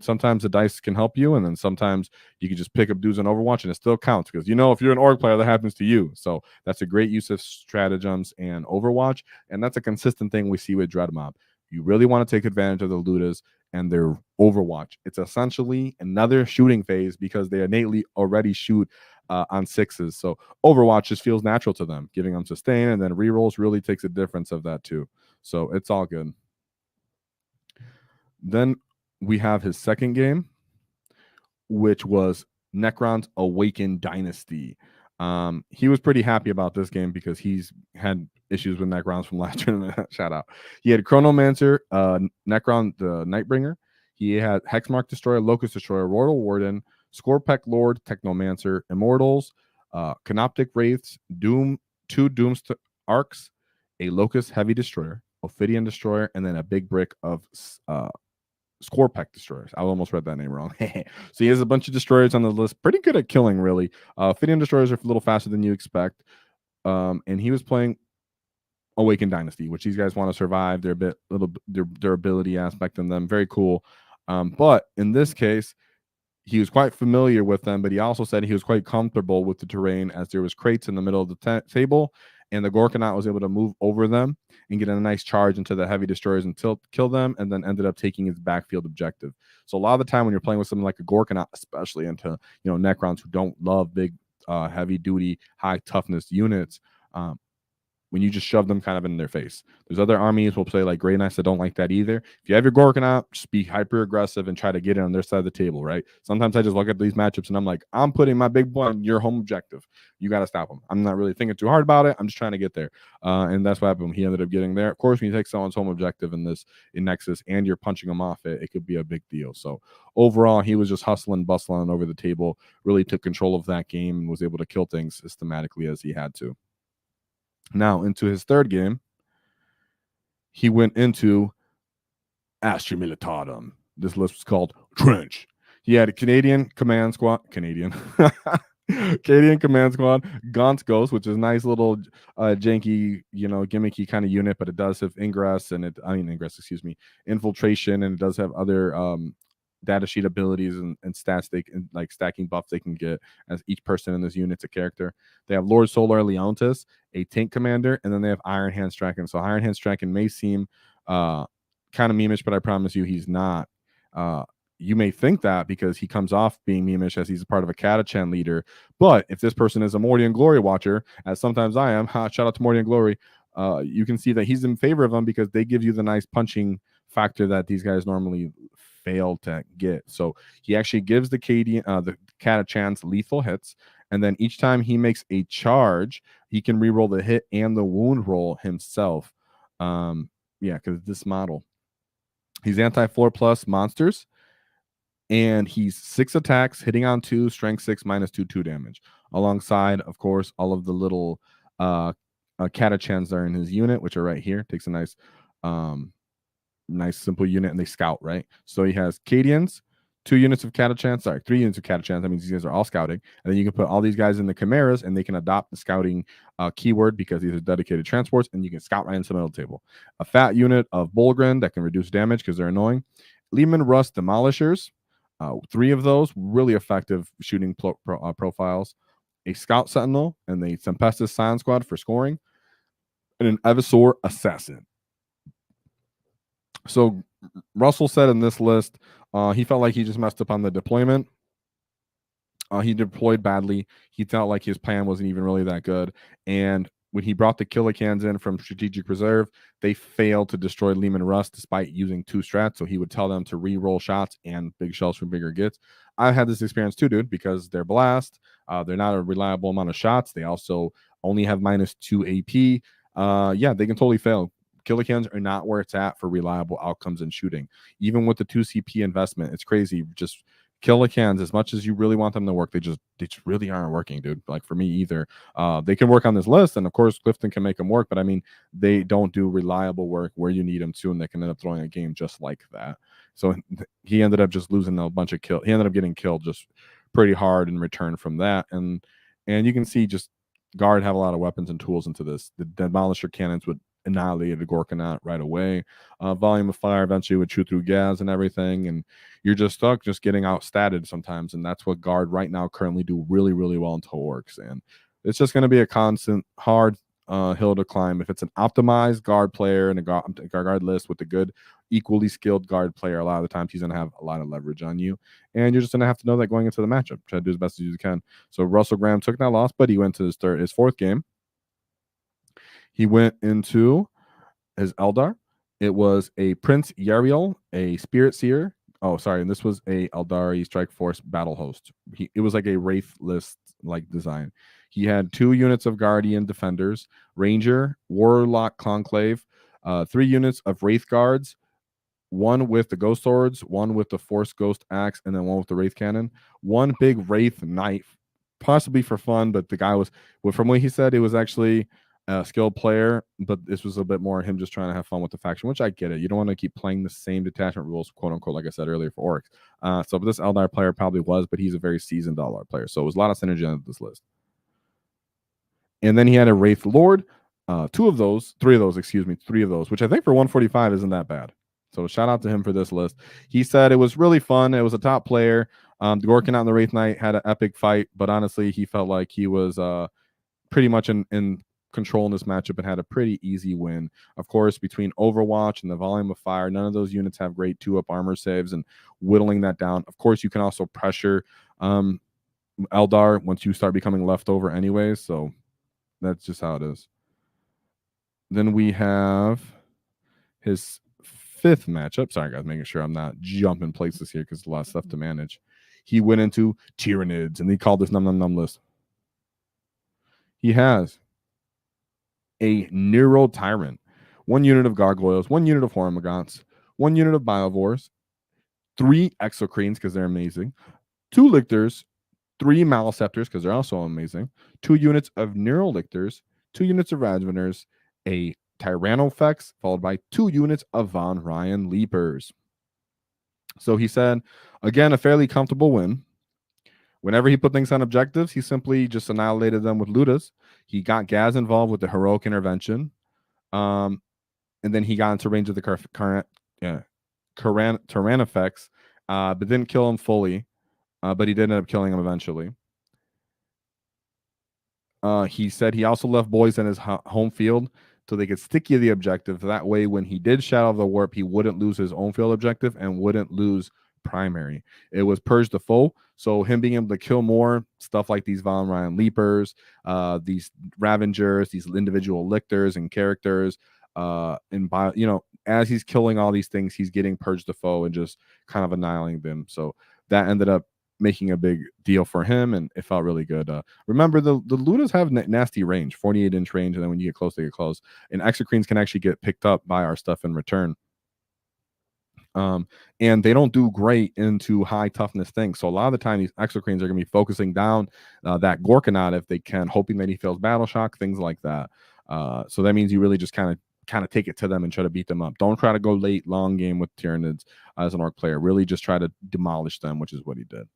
sometimes the dice can help you, and then sometimes you can just pick up dudes on Overwatch and it still counts, because if you're an Ork player, that happens to you. So that's a great use of stratagems and Overwatch, and that's a consistent thing we see with Dreadmob. You really want to take advantage of the Ludas and their Overwatch. It's essentially another shooting phase because they innately already shoot on 6s. So Overwatch just feels natural to them. Giving them sustain and then rerolls really takes a difference of that too. So it's all good. Then we have his second game, which was Necron's Awakened Dynasty. He was pretty happy about this game because he's had issues with Necrons from last tournament. Shout out. He had Chronomancer, Necron the Nightbringer. He had Hexmark Destroyer, Locust Destroyer, Royal Warden, Scorpek Lord, Technomancer, Immortals, Canoptic Wraiths, 2 Doomstar Arcs, a Locust Heavy Destroyer, Ophidian Destroyer, and then a big brick of Scorpek Destroyers. I almost read that name wrong. So he has a bunch of destroyers on the list. Pretty good at killing, really. Ophidian Destroyers are a little faster than you expect. And he was playing Awakened Dynasty, which these guys want to survive. They're their durability aspect in them. Very cool. But in this case, he was quite familiar with them, but he also said he was quite comfortable with the terrain, as there was crates in the middle of the table, and the Gorkanaut was able to move over them and get a nice charge into the heavy destroyers and kill them, and then ended up taking his backfield objective. So a lot of the time when you're playing with something like a Gorkanaut, especially into Necrons who don't love big, heavy duty, high toughness units, when you just shove them kind of in their face. There's other armies will play like Grey Knights that don't like that either. If you have your Gorkanaut, just be hyper aggressive and try to get it on their side of the table, right? Sometimes I just look at these matchups and I'm like, I'm putting my big boy on your home objective. You got to stop him. I'm not really thinking too hard about it. I'm just trying to get there. And that's what happened. He ended up getting there. Of course, when you take someone's home objective in Nexus and you're punching them off it could be a big deal. So overall, he was just hustling, bustling over the table, really took control of that game and was able to kill things systematically as he had to. Now, into his third game, he went into Astra Militarum. This list was called Trench. He had a Canadian Command Squad, Canadian Command Squad, Gaunt's Ghost, which is a nice little janky, gimmicky kind of unit, but it does have infiltration, and it does have other data sheet abilities and stats like stacking buffs they can get as each person in this unit's a character. They have Lord Solar Leontis, a tank commander, and then they have Iron Hand Strachan. So Iron Hand Strachan may seem kind of memeish, but I promise you he's not. You may think that because he comes off being memeish as he's a part of a Catachan leader, but if this person is a Mordian Glory watcher, as sometimes I am, shout out to Mordian Glory, you can see that he's in favor of them because they give you the nice punching factor that these guys normally fail to get. So he actually gives the Catachans lethal hits, and then each time he makes a charge, he can reroll the hit and the wound roll himself. Because this model, he's anti-floor plus monsters, and he's 6 attacks, hitting on 2, strength 6, -2 damage. Alongside, of course, all of the little Catachans that are in his unit, which are right here. Takes a nice simple unit, and they scout, right? So he has Cadians, 2 units of catachance. Sorry, 3 units of catachance. That means these guys are all scouting. And then you can put all these guys in the chimeras, and they can adopt the scouting keyword because these are dedicated transports, and you can scout right into the middle of the table. A fat unit of Bullgrin that can reduce damage because they're annoying. Leman Rust Demolishers. 3 of those really effective shooting profiles. A Scout Sentinel and the Tempestus Scion Squad for scoring, and an Evisor Assassin. So Russell said in this list, he felt like he just messed up on the deployment. He deployed badly. He felt like his plan wasn't even really that good. And when he brought the Killicans in from Strategic Reserve, they failed to destroy Leman Rust despite using 2 strats. So he would tell them to re-roll shots and big shells from bigger gets. I've had this experience too, dude, because they're blast. They're not a reliable amount of shots. They also only have -2 AP. Yeah, they can totally fail. Killicans are not where it's at for reliable outcomes in shooting. Even with the 2 CP investment, it's crazy. Just Killicans, as much as you really want them to work, they just really aren't working, dude. Like for me either. They can work on this list, and of course Clifton can make them work, but I mean they don't do reliable work where you need them to, and they can end up throwing a game just like that. So he ended up just losing a bunch of kills. He ended up getting killed just pretty hard in return from that, and you can see just Guard have a lot of weapons and tools into this. The Demolisher cannons would annihilate a Gorkanaut right away. Volume of Fire eventually would shoot through Ghaz and everything, and you're just stuck just getting outstatted sometimes, and that's what Guard right now currently do really, really well into Orks, and it's just going to be a constant hard hill to climb. If it's an optimized Guard player and a guard list with a good, equally skilled Guard player, a lot of the times he's going to have a lot of leverage on you, and you're just going to have to know that going into the matchup. Try to do as best as you can. So Russell Graham took that loss, but he went to his 4th game. He went into his Eldar. It was a Prince Yariel, a Spirit Seer. Oh, sorry. And this was a Eldari Strike Force Battle Host. It was like a Wraith list like design. He had 2 units of Guardian Defenders, Ranger, Warlock Conclave, 3 units of Wraith Guards, 1 with the Ghost Swords, 1 with the Force Ghost Axe, and then 1 with the Wraith Cannon. 1 big Wraith Knife, possibly for fun, but the guy was, well, from what he said, it was actually a skilled player, but this was a bit more him just trying to have fun with the faction, which I get it. You don't want to keep playing the same detachment rules, quote unquote, like I said earlier, for Orks. So this Eldar player probably was, but he's a very seasoned Eldar player. So it was a lot of synergy on this list. And then he had a Wraith Lord, 3 of those, which I think for 145 isn't that bad. So shout out to him for this list. He said it was really fun. It was a top player. The Gorkanaut and the Wraith Knight had an epic fight, but honestly, he felt like he was pretty much in control in this matchup and had a pretty easy win. Of course, between Overwatch and the Volume of Fire, none of those units have great 2-up armor saves, and whittling that down. Of course, you can also pressure Eldar once you start becoming leftover anyways, so that's just how it is. Then we have his 5th matchup. Sorry, guys, making sure I'm not jumping places here because there's a lot of stuff to manage. He went into Tyranids, and he called this num list. He has a Neuro Tyrant, 1 unit of Gargoyles, 1 unit of Hormagaunts, 1 unit of Biovores, 3 Exocrines because they're amazing, 2 Lictors, 3 Maleceptors because they're also amazing, 2 units of Neurolictors, 2 units of Radveners, a Tyrannofex, followed by 2 units of Von Ryan Leapers. So he said, again, a fairly comfortable win. Whenever he put things on objectives, he simply just annihilated them with Ludas. He got Ghaz involved with the Heroic Intervention. And then he got into range of the Tyrannofex, but didn't kill him fully. But he did end up killing him eventually. He said he also left boys in his home field so they could stick you the objective. That way, when he did Shadow of the Warp, he wouldn't lose his own field objective and wouldn't lose primary. It was Purge the Foe. So him being able to kill more stuff like these Von Ryan Leapers, these Ravengers, these individual Lictors and characters, as he's killing all these things, he's getting Purge the Foe and just kind of annihilating them. So that ended up making a big deal for him, and it felt really good. Remember, the Ludas have nasty range, 48-inch range, and then when you get close, they get close. And Exocrines can actually get picked up by our stuff in return. And they don't do great into high toughness things. So a lot of the time, these Exocrines are going to be focusing down that Gorkanaut if they can, hoping that he feels battle shock, things like that. So that means you really just kind of kind of take it to them and try to beat them up. Don't try to go late, long game with Tyranids as an Ork player. Really just try to demolish them, which is what he did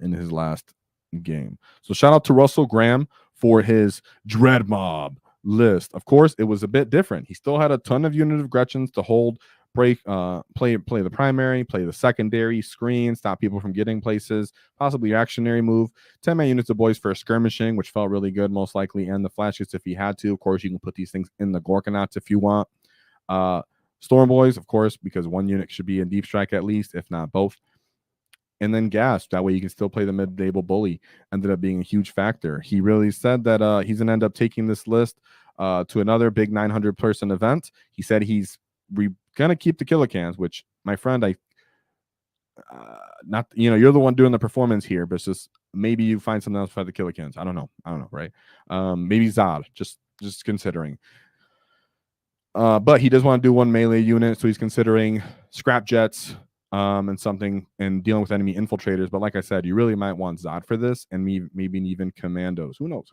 in his last game. So shout out to Russell Graham for his Dread Mob list. Of course, it was a bit different. He still had a ton of unit of Gretchens to hold, break, play the primary, play the secondary, screen, stop people from getting places, possibly reactionary move. 10-man units of boys for skirmishing, which felt really good, most likely, and the flashes if he had to. Of course, you can put these things in the Gorkanauts if you want. Storm boys, of course, because one unit should be in deep strike at least, if not both. And then Gas. That way you can still play the mid-table bully. Ended up being a huge factor. He really said that he's going to end up taking this list to another big 900-person event. He said he's going to keep the Killicans, which, my friend, not, you know, you're the one doing the performance here, but it's just maybe you find something else for the Killicans. I don't know, right? Maybe Zod, just considering. But he does want to do one melee unit, so he's considering scrap jets, and something, and dealing with enemy infiltrators. But like I said, you really might want Zod for this, and maybe even commandos. Who knows?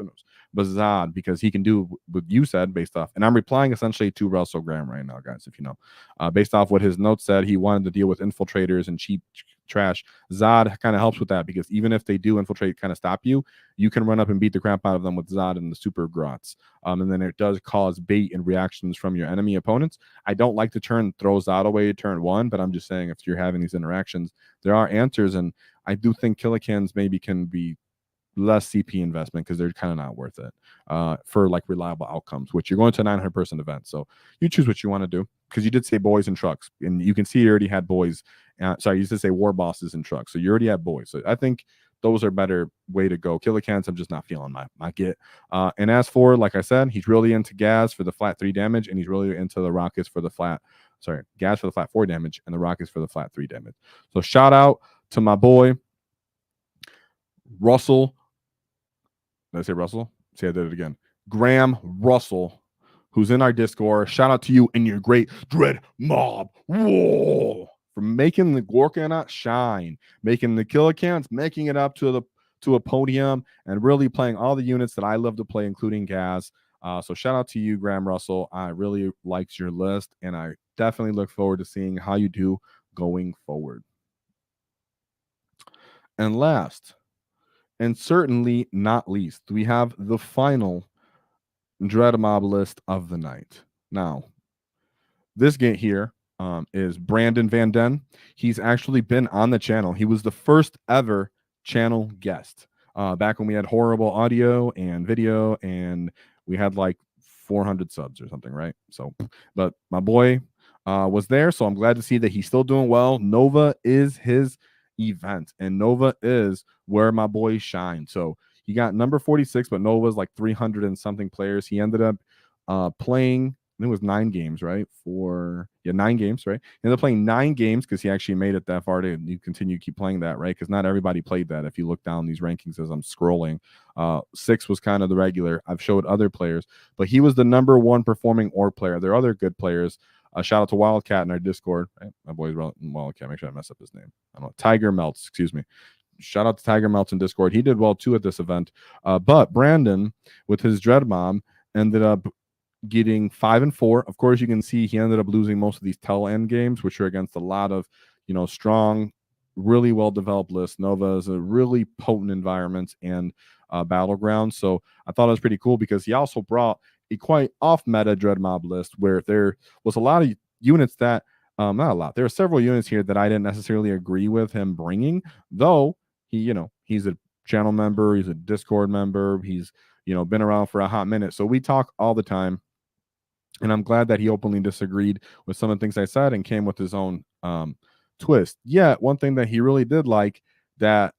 But Zod, because he can do what you said based off. And I'm replying essentially to Russell Graham right now, guys, if you know. Based off what his notes said, he wanted to deal with infiltrators and cheap trash. Zod kind of helps with that, because even if they do infiltrate, kind of stop you, you can run up and beat the crap out of them with Zod and the super grots. And then it does cause bait and reactions from your enemy opponents. I don't like to throw Zod away turn one, but I'm just saying, if you're having these interactions, there are answers, and I do think Killicans maybe can be less CP investment, because they're kind of not worth it for like reliable outcomes, which you're going to a 900-person event. So you choose what you want to do, because you did say boys and trucks, and you can see you already had boys. Sorry, you used to say war bosses and trucks. So you already have boys. So I think those are better way to go. Killicans, I'm just not feeling my get. And as for, like I said, he's really into Ghaz for the flat 3 damage, and he's really into the rockets for the flat, Ghaz for the flat 4 damage, and the rockets for the flat 3 damage. So shout out to my boy, Russell. Did I say Russell? See, I did it again. Graham Russell, who's in our Discord. Shout out to you and your great Dread Mob. Whoa! For making the Gorkanaut shine, making the Killicans, making it up to a podium, and really playing all the units that I love to play, including Ghaz. So shout out to you, Graham Russell. I really liked your list, and I definitely look forward to seeing how you do going forward. And last, and certainly not least, we have the final Dread Mob list of the night. Now, this game here is Brandon Van Den. He's actually been on the channel. He was the first ever channel guest back when we had horrible audio and video, and we had like 400 subs or something, right? So, but my boy was there, so I'm glad to see that he's still doing well. Nova is his event, and Nova is where my boy shines. So he got number 46, but Nova's like 300 and something players. He ended up playing, I think it was 9 games, right? 9 games, right? He ended up playing 9 games because he actually made it that far to you continue to keep playing that, right? Because not everybody played that. If you look down these rankings as I'm scrolling, 6 was kind of the regular. I've showed other players, but he was the number 1 performing Ork player. There are other good players. Shout out to Wildcat in our Discord. Right? My boy's Wildcat. Make sure I mess up his name. I don't know. Tiger Melts, excuse me. Shout out to Tiger Melts in Discord. He did well too at this event. But Brandon, with his Dread Mom, ended up getting 5 and 4. Of course, you can see he ended up losing most of these tail end games, which are against a lot of, strong, really well developed lists. Nova is a really potent environment and battleground. So I thought it was pretty cool, because he also brought a quite off meta Dread Mob list where there was a lot of units that not a lot. There are several units here that I didn't necessarily agree with him bringing, though he's a channel member, he's a Discord member, he's been around for a hot minute, so we talk all the time. And I'm glad that he openly disagreed with some of the things I said and came with his own twist. Yeah, one thing that he really did like that,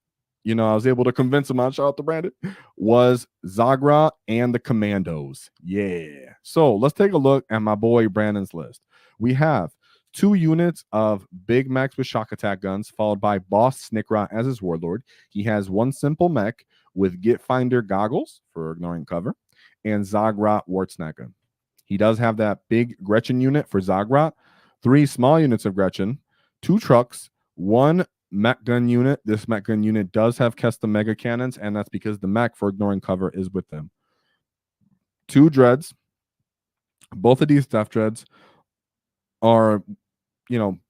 I was able to convince him on, shout out to Brandon, was Zodgrod and the Commandos. Yeah. So let's take a look at my boy Brandon's list. We have 2 units of big mechs with shock attack guns, followed by Boss Snickrot as his warlord. He has 1 simple mech with Get Finder goggles for ignoring cover, and Zodgrod Wartsnacker. He does have that big Gretchen unit for Zodgrod, 3 small units of Gretchen, 2 trucks, 1 mech gun unit. This mech gun unit does have custom mega cannons, and that's because the mech for ignoring cover is with them. 2 dreads, Both of these Death Dreads are,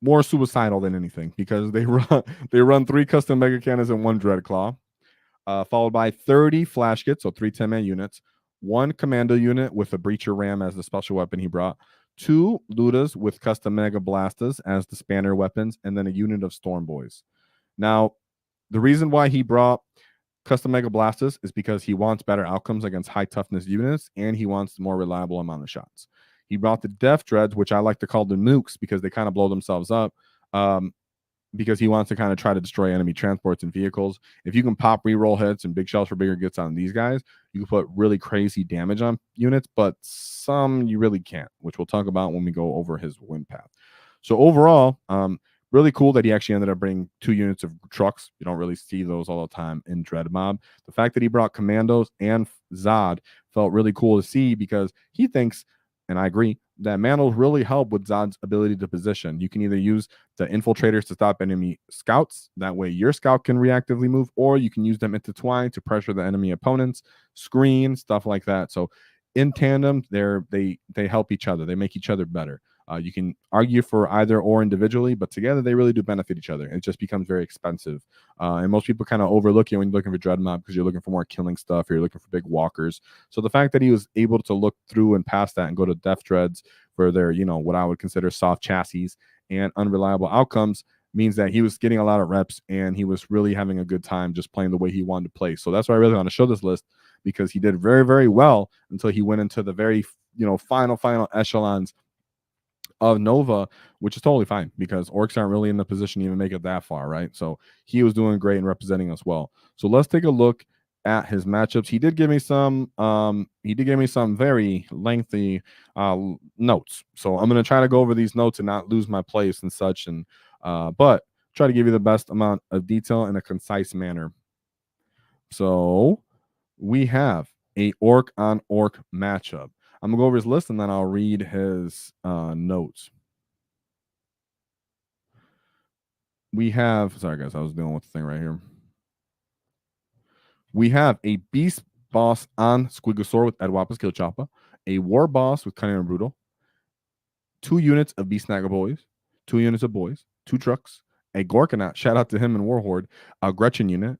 more suicidal than anything because they run 3 custom mega cannons and 1 Dread Claw, followed by 30 flash kits, so 3 10-man units, 1 commando unit with a breacher ram as the special weapon he brought, 2 Ludas with custom mega blasters as the spanner weapons, and then a unit of Storm Boys. Now, the reason why he brought custom mega blasters is because he wants better outcomes against high toughness units, and he wants more reliable amount of shots. He brought the Death Dreads, which I like to call the nukes because they kind of blow themselves up. Because he wants to kind of try to destroy enemy transports and vehicles. If you can pop reroll hits and big shells for bigger gets on these guys, you can put really crazy damage on units, but some you really can't, which we'll talk about when we go over his win path. So overall, really cool that he actually ended up bringing 2 units of trucks. You don't really see those all the time in Dread Mob. The fact that he brought commandos and Zod felt really cool to see because he thinks, and I agree, that mantles really help with Zod's ability to position. You can either use the infiltrators to stop enemy scouts. That way your scout can reactively move, or you can use them intertwined to pressure the enemy opponents, screen, stuff like that. So in tandem, they help each other. They make each other better. You can argue for either or individually, but together they really do benefit each other. It just becomes very expensive. And most people kind of overlook it when you're looking for Dread Mob because you're looking for more killing stuff or you're looking for big walkers. So the fact that he was able to look through and past that and go to Death Dreads for their, what I would consider soft chassis and unreliable outcomes means that he was getting a lot of reps and he was really having a good time just playing the way he wanted to play. So that's why I really want to show this list because he did very, very well until he went into the very, final echelons of Nova, which is totally fine because Orks aren't really in the position to even make it that far, right? So he was doing great and representing us well. So let's take a look at his matchups. He did give me some very lengthy notes. So I'm gonna try to go over these notes and not lose my place and such, and but try to give you the best amount of detail in a concise manner. So we have a Ork on Ork matchup. I'm gonna go over his list and then I'll read his notes. We have, sorry guys, I was dealing with the thing right here. We have a Beast Boss on Squigosaur with Edwapa's Kill Choppa, a War Boss with Cunning and Brutal, 2 units of Beast Snagger Boys, 2 units of Boys, 2 trucks, a Gorkanaut, shout out to him in Warhorde, a Gretchen unit,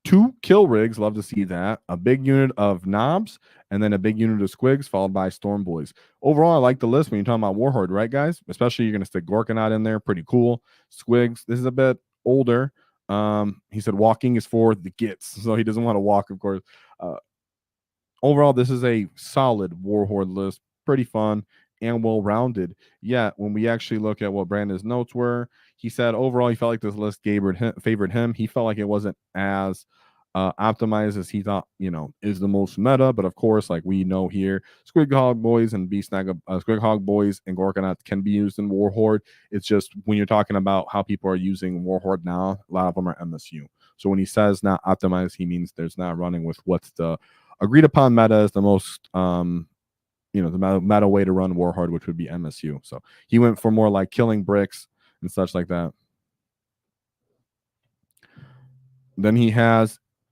2 kill rigs, love to see that, a big unit of knobs, and then a big unit of squigs, followed by Storm Boys. Overall, I like the list when you're talking about Warhorde, right, guys? Especially you're going to stick Gorkanaut in there, pretty cool. Squigs, this is a bit older. He said walking is for the gits, so he doesn't want to walk, of course. Overall, this is a solid Warhorde list, pretty fun and well-rounded. Yet, when we actually look at what Brandon's notes were, he said overall he felt like this list favored him. He felt like it wasn't as optimized as he thought, is the most meta. But of course, like we know here, Squighog Boys and Squighog Boys and Gorkanaut can be used in Warhorde. It's just when you're talking about how people are using Warhorde now, a lot of them are MSU. So when he says not optimized, he means there's not running with what's the agreed upon meta is the most the meta way to run Warhorde, which would be MSU. So he went for more like killing bricks and such like that. Then he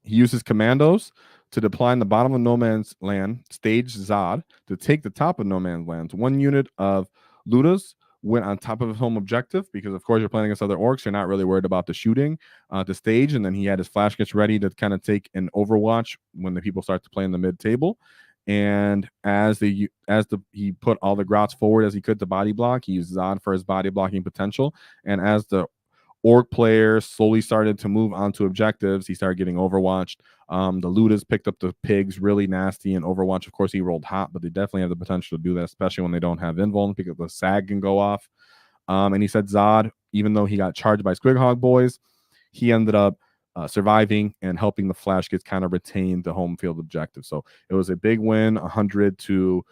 uses commandos to deploy in the bottom of no man's land, stage Zod to take the top of no man's land. 1 unit of Ludas went on top of his home objective because, of course, you're playing against other Orks. You're not really worried about the shooting the stage. And then he had his flash kits ready to kind of take an overwatch when the people start to play in the mid table. And he put all the grots forward as he could to body block, he used Zod for his body blocking potential. And as the Ork players slowly started to move onto objectives, he started getting overwatched. The Ludas picked up the pigs really nasty, and Overwatch, of course, he rolled hot, but they definitely have the potential to do that, especially when they don't have invuln because the SAG can go off. And he said Zod, even though he got charged by Squighog Boys, he ended up surviving and helping the Flash Kids kind of retain the home field objective. So it was a big win, 100 to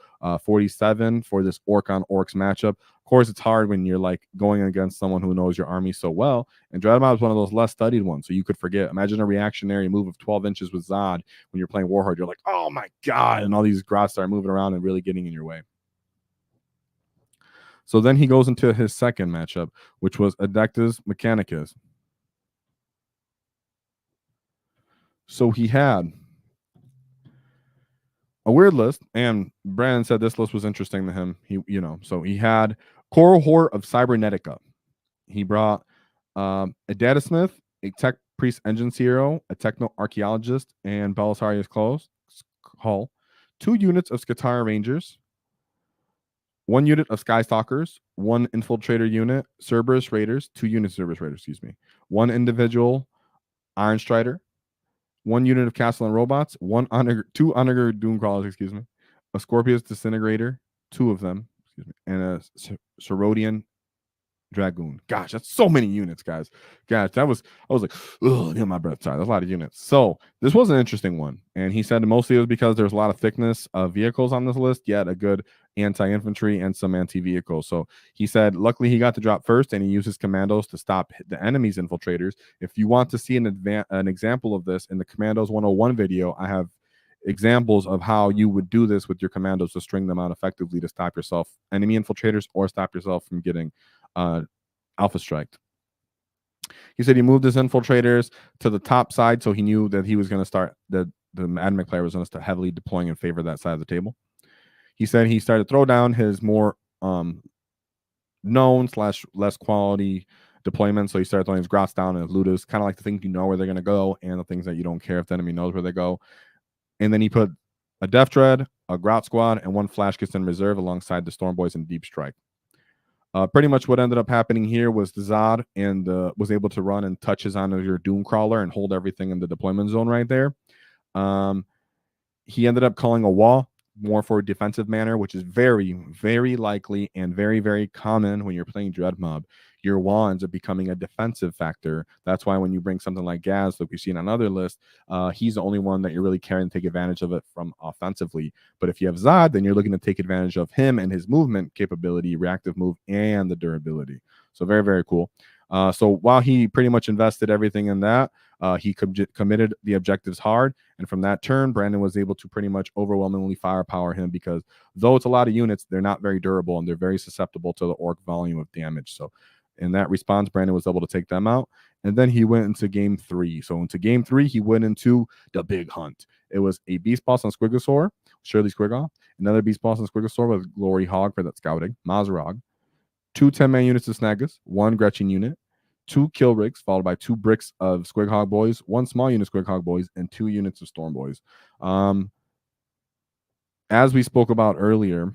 47 for this Ork on Orks matchup. Of course, it's hard when you're like going against someone who knows your army so well. And Dreadmount is one of those less studied ones, so you could forget. Imagine a reactionary move of 12 inches with Zod when you're playing Warhorde. You're like, oh my god, and all these grots start moving around and really getting in your way. So then he goes into his second matchup, which was Adeptus Mechanicus. So he had a weird list, and Brandon said this list was interesting to him. So he had Cohort of Cybernetica. He brought a data smith, a tech priest engine hero, a techno archaeologist, and Belisarius Hull, 2 units of Skatara Rangers, 1 unit of Sky Stalkers, 1 infiltrator unit, Cerberus Raiders, 2 units of Cerberus Raiders, excuse me, 1 individual Iron Strider, 1 unit of Castle and Robots, 2 Doom Crawlers, excuse me, a Scorpius Disintegrator, 2 of them, excuse me, and a Cerodian Dragoon. Gosh, that's so many units, guys. Gosh, I was like, ugh, my breath. Sorry, that's a lot of units. So this was an interesting one. And he said mostly it was because there's a lot of thickness of vehicles on this list, yet a good anti-infantry and some anti-vehicles. So he said, luckily he got to drop first and he used his commandos to stop the enemy's infiltrators. If you want to see an example of this in the Commandos 101 video, I have examples of how you would do this with your commandos to string them out effectively to stop yourself enemy infiltrators or stop yourself from getting alpha striked. He said he moved his infiltrators to the top side, so he knew that he was going to start the admin player was going to start heavily deploying in favor of that side of the table. He said he started to throw down his more known / less quality deployments. So he started throwing his Grots down and his Ludus, kind of like the things you know where they're going to go and the things that you don't care if the enemy knows where they go. And then he put a Death Dread, a Grot Squad, and 1 Flash Kiss in reserve alongside the Storm Boys and Deep Strike. Pretty much what ended up happening here was the Zod and was able to run and touches onto your Doom Crawler and hold everything in the deployment zone right there. He ended up calling a wall more for a defensive manner, which is very, very likely and very, very common when you're playing Dread Mob. Your wall ends up becoming a defensive factor. That's why when you bring something like Ghaz, like we've seen on other lists, he's the only one that you're really caring to take advantage of it from offensively. But if you have Zod, then you're looking to take advantage of him and his movement capability, reactive move, and the durability. So very, very cool. So while he pretty much invested everything in that, he committed the objectives hard. And from that turn, Brandon was able to pretty much overwhelmingly firepower him because though it's a lot of units, they're not very durable and they're very susceptible to the Ork volume of damage. So in that response, Brandon was able to take them out. And then he went into game 3. So into game 3, he went into the big hunt. It was a Beast Boss on Squigosaur, Shirley Squigoth, another Beast Boss on Squigosaur with Glory Hog for that scouting, Mazarog, 2 10-man units of Snagus, 1 Gretchen unit, 2 Kill Rigs, followed by 2 bricks of Squighog Boys, 1 small unit of Squighog Boys, and 2 units of Storm Boys. As we spoke about earlier,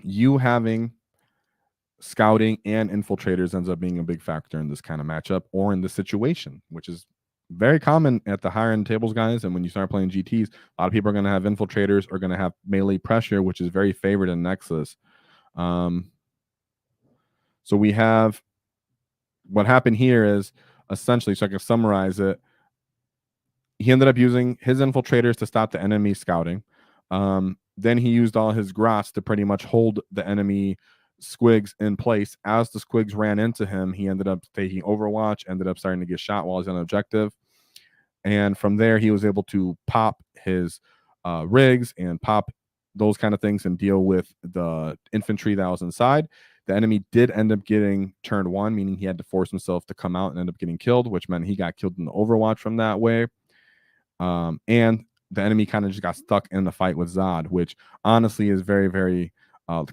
you having scouting and infiltrators ends up being a big factor in this kind of matchup or in this situation, which is very common at the higher end tables, guys. And when you start playing GTs, a lot of people are going to have infiltrators or going to have melee pressure, which is very favored in Nexus. So we have what happened here is essentially, so I can summarize it, he ended up using his infiltrators to stop the enemy scouting. Then he used all his Grots to pretty much hold the enemy squigs in place. As the squigs ran into him, he ended up taking Overwatch, ended up starting to get shot while he's on objective. And from there, he was able to pop his rigs and pop those kind of things and deal with the infantry that was inside. The enemy did end up getting turned 1, meaning he had to force himself to come out and end up getting killed, which meant he got killed in the Overwatch from that way. And the enemy kind of just got stuck in the fight with Zod, which honestly is very, very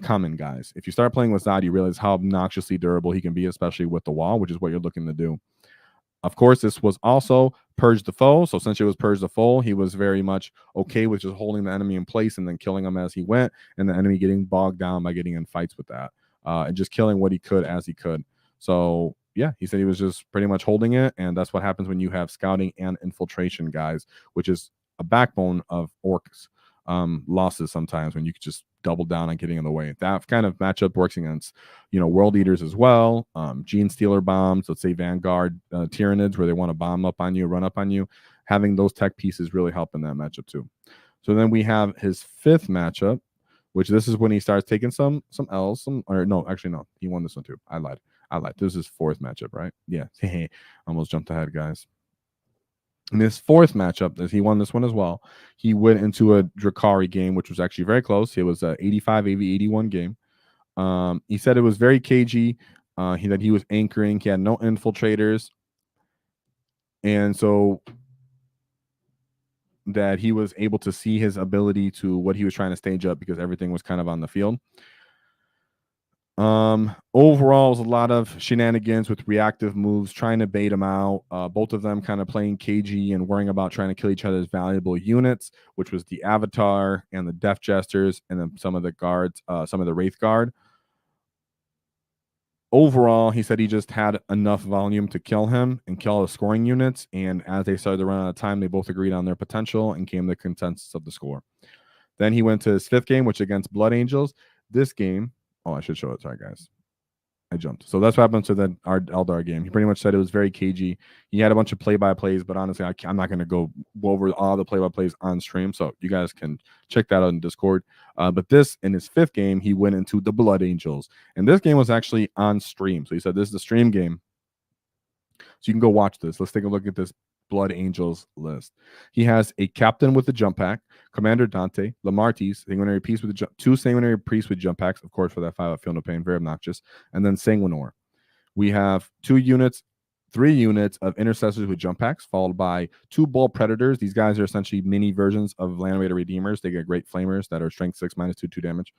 common, guys. If you start playing with Zod, you realize how obnoxiously durable he can be, especially with the wall, which is what you're looking to do. Of course, this was also Purge the Foe. So since it was Purge the Foe, he was very much okay with just holding the enemy in place and then killing him as he went, and the enemy getting bogged down by getting in fights with that, and just killing what he could as he could. So yeah, he said he was just pretty much holding it, and that's what happens when you have scouting and infiltration, guys, which is a backbone of Orks losses sometimes, when you could just double down on getting in the way. That kind of matchup works against, World Eaters as well, Gene Stealer bombs, let's say Vanguard Tyranids, where they want to bomb up on you, run up on you. Having those tech pieces really help in that matchup too. So then we have his 5th matchup, which this is when he starts taking some L's, no, he won this one too. I lied. This is his 4th matchup, right? Yeah. Almost jumped ahead, guys. In this 4th matchup, as he won this one as well, he went into a Drakari game, which was actually very close. It was a 85 AV81 game. He said it was very cagey. That he was anchoring. He had no infiltrators, and so that he was able to see his ability to what he was trying to stage up because everything was kind of on the field. Overall, it was a lot of shenanigans with reactive moves, trying to bait him out. Both of them kind of playing cagey and worrying about trying to kill each other's valuable units, which was the Avatar and the Death Jesters, and then some of the guards, some of the Wraith Guard. Overall, he said he just had enough volume to kill him and kill the scoring units. And as they started to run out of time, they both agreed on their potential and came to the consensus of the score. Then he went to his 5th game, which against Blood Angels. This game, I should show it. Sorry, guys. I jumped. So that's what happened to our Eldar game. He pretty much said it was very cagey. He had a bunch of play-by-plays, but honestly, I'm not going to go over all the play-by-plays on stream, so you guys can check that out in Discord. But this, in his 5th game, he went into the Blood Angels, and this game was actually on stream. So he said this is the stream game, so you can go watch this. Let's take a look at this Blood Angels list. He has a captain with the jump pack, Commander Dante, Lamartis, sanguinary piece with the 2 sanguinary priests with jump packs, of course, for that 5 I feel no pain, very obnoxious, and then Sanguinor. We have 3 units of intercessors with jump packs, followed by 2 bull predators. These guys are essentially mini versions of Land Raider Redeemers. They get great flamers that are strength 6 -2 damage.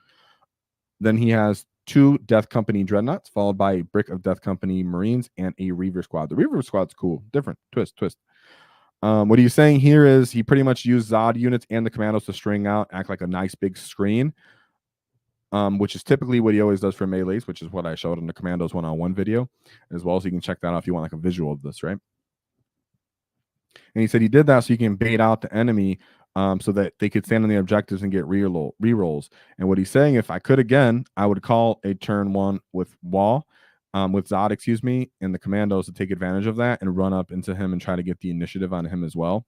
Then he has 2 Death Company Dreadnoughts, followed by a brick of Death Company Marines and a Reaver Squad. The Reaver Squad's cool, different, twist. What he's saying here is he pretty much used Zod units and the commandos to string out, act like a nice big screen, which is typically what he always does for melees, which is what I showed in the commandos one-on-one video as well. So you can check that out if you want like a visual of this, right? And he said he did that so you can bait out the enemy so that they could stand on the objectives and get rerolls. And what he's saying, if I could again, I would call a turn 1 with WAAAGH, with Zod, excuse me, and the commandos to take advantage of that and run up into him and try to get the initiative on him as well.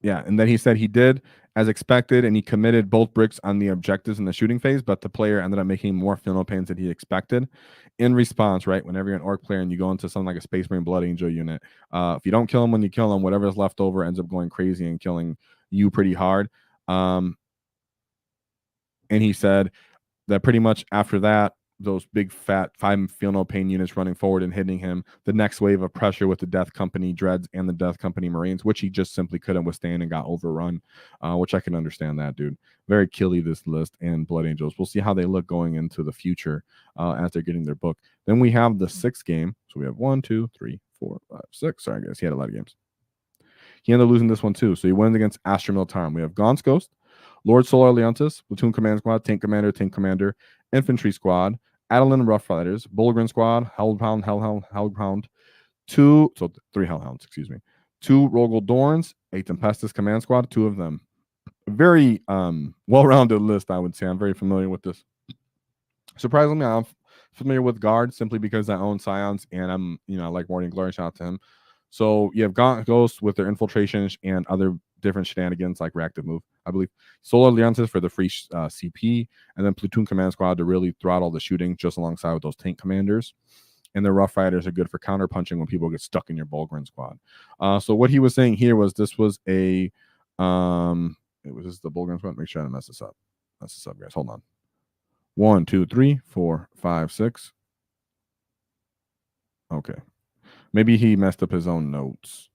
Yeah, and then he said he did as expected, and he committed both bricks on the objectives in the shooting phase, but the player ended up making more Feel Pains than he expected. In response, right, whenever you're an Ork player and you go into something like a Space Marine Blood Angel unit, if you don't kill him when you kill him, whatever's left over ends up going crazy and killing you pretty hard. And he said that pretty much after that, those big fat 5 Feel No Pain units running forward and hitting him, the next wave of pressure with the Death Company Dreads and the Death Company Marines, which he just simply couldn't withstand and got overrun, which I can understand that, dude. Very killy, this list, and Blood Angels. We'll see how they look going into the future as they're getting their book. Then we have the 6th game. So we have 1, 2, 3, 4, 5, 6. Sorry, guys. He had a lot of games. He ended up losing this one, too. So he wins against Astra Militarum. We have Gaunt's Ghost, Lord Solar Leontis, Platoon Command Squad, Tank Commander, Infantry Squad, Adeline Rough Riders, Bullgrin Squad, Hellhound, 3 Hellhounds, excuse me, 2 Rogel Dorns, a Tempestus Command Squad, 2 of them. Very well-rounded list, I would say. I'm very familiar with this. Surprisingly, I'm familiar with Guard simply because I own Scions and I like Morning Glory. Shout out to him. So you have Ghosts with their infiltration and other different shenanigans like reactive move, I believe. Solar Alliances for the free CP, and then Platoon Command Squad to really throttle the shooting just alongside with those tank commanders. And the Rough Riders are good for counter punching when people get stuck in your Bullgrin Squad. So what he was saying here was this was the Bullgrin Squad. Make sure I don't mess this up. Guys. Hold on. 1, 2, 3, 4, 5, 6. Okay. Maybe he messed up his own notes.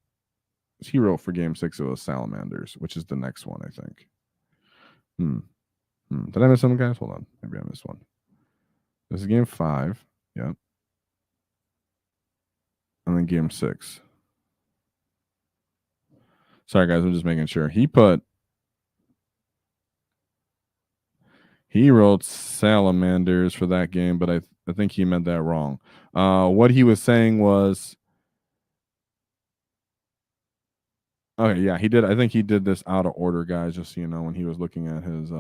He wrote for game 6 it was Salamanders, which is the next one, I think. Did I miss something, guys? Hold on. Maybe I missed one. This is game 5. Yep. And then game 6. Sorry, guys. I'm just making sure. He wrote Salamanders for that game, but I think he meant that wrong. What he was saying was... Okay, yeah, he did. I think he did this out of order, guys, just so you know, when he was looking at his...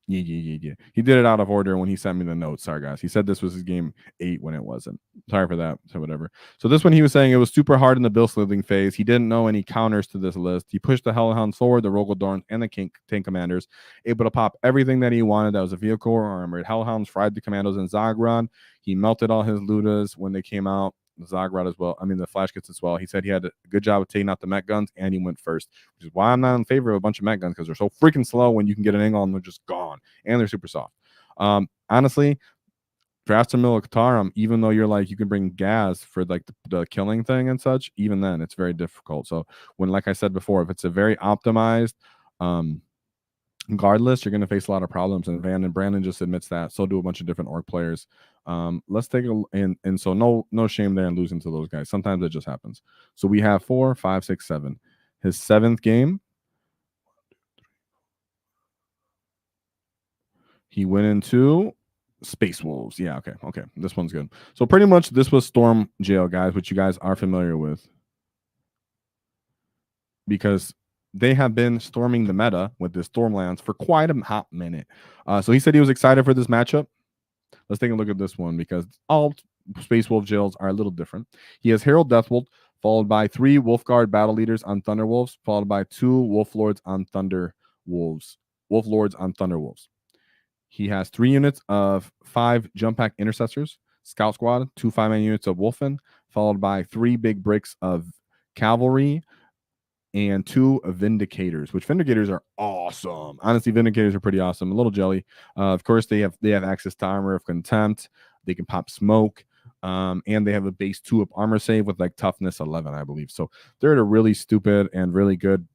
Yeah. He did it out of order when he sent me the notes. Sorry, guys. He said this was his game 8 when it wasn't. Sorry for that. So whatever. So this one he was saying it was super hard in the bill slithing phase. He didn't know any counters to this list. He pushed the Hellhounds forward, the Rogel Dorns, and the tank commanders, able to pop everything that he wanted. That was a vehicle or armored Hellhounds, fried the commandos in Zodgrod. He melted all his Ludas when they came out. Zodgrod as well. I mean, the flash kits as well. He said he had a good job of taking out the mech guns, and he went first, which is why I'm not in favor of a bunch of mech guns, because they're so freaking slow when you can get an angle and they're just gone, and they're super soft. Honestly, Militarum, even though you're like you can bring gas for like the killing thing and such, even then it's very difficult. So when, like I said before, if it's a very optimized guard list, you're going to face a lot of problems. And Brandon just admits that. So do a bunch of different orc players. Let's take a and so no shame there in losing to those guys. Sometimes it just happens. So we have 4, 5, 6, 7. His 7th game, he went into Space Wolves. Yeah, okay. This one's good. So pretty much this was Storm Jail, guys, which you guys are familiar with, because they have been storming the meta with the Stormlands for quite a hot minute. So he said he was excited for this matchup. Let's take a look at this one because all Space Wolf jails are a little different. He has Herald Deathbolt, followed by 3 Wolfguard battle leaders on Thunderwolves, followed by 2 Wolf Lords on Thunderwolves. Wolf Lords on Thunderwolves. He has 3 units of 5 jump pack intercessors, Scout Squad, 2 5-man units of Wolfen, followed by 3 big bricks of cavalry, and 2 Vindicators, which Vindicators are awesome. Honestly, Vindicators are pretty awesome. A little jelly. Of course, they have access to Armor of Contempt. They can pop smoke. And they have a base 2 of armor save with like toughness 11, I believe. So they're at a really stupid and really good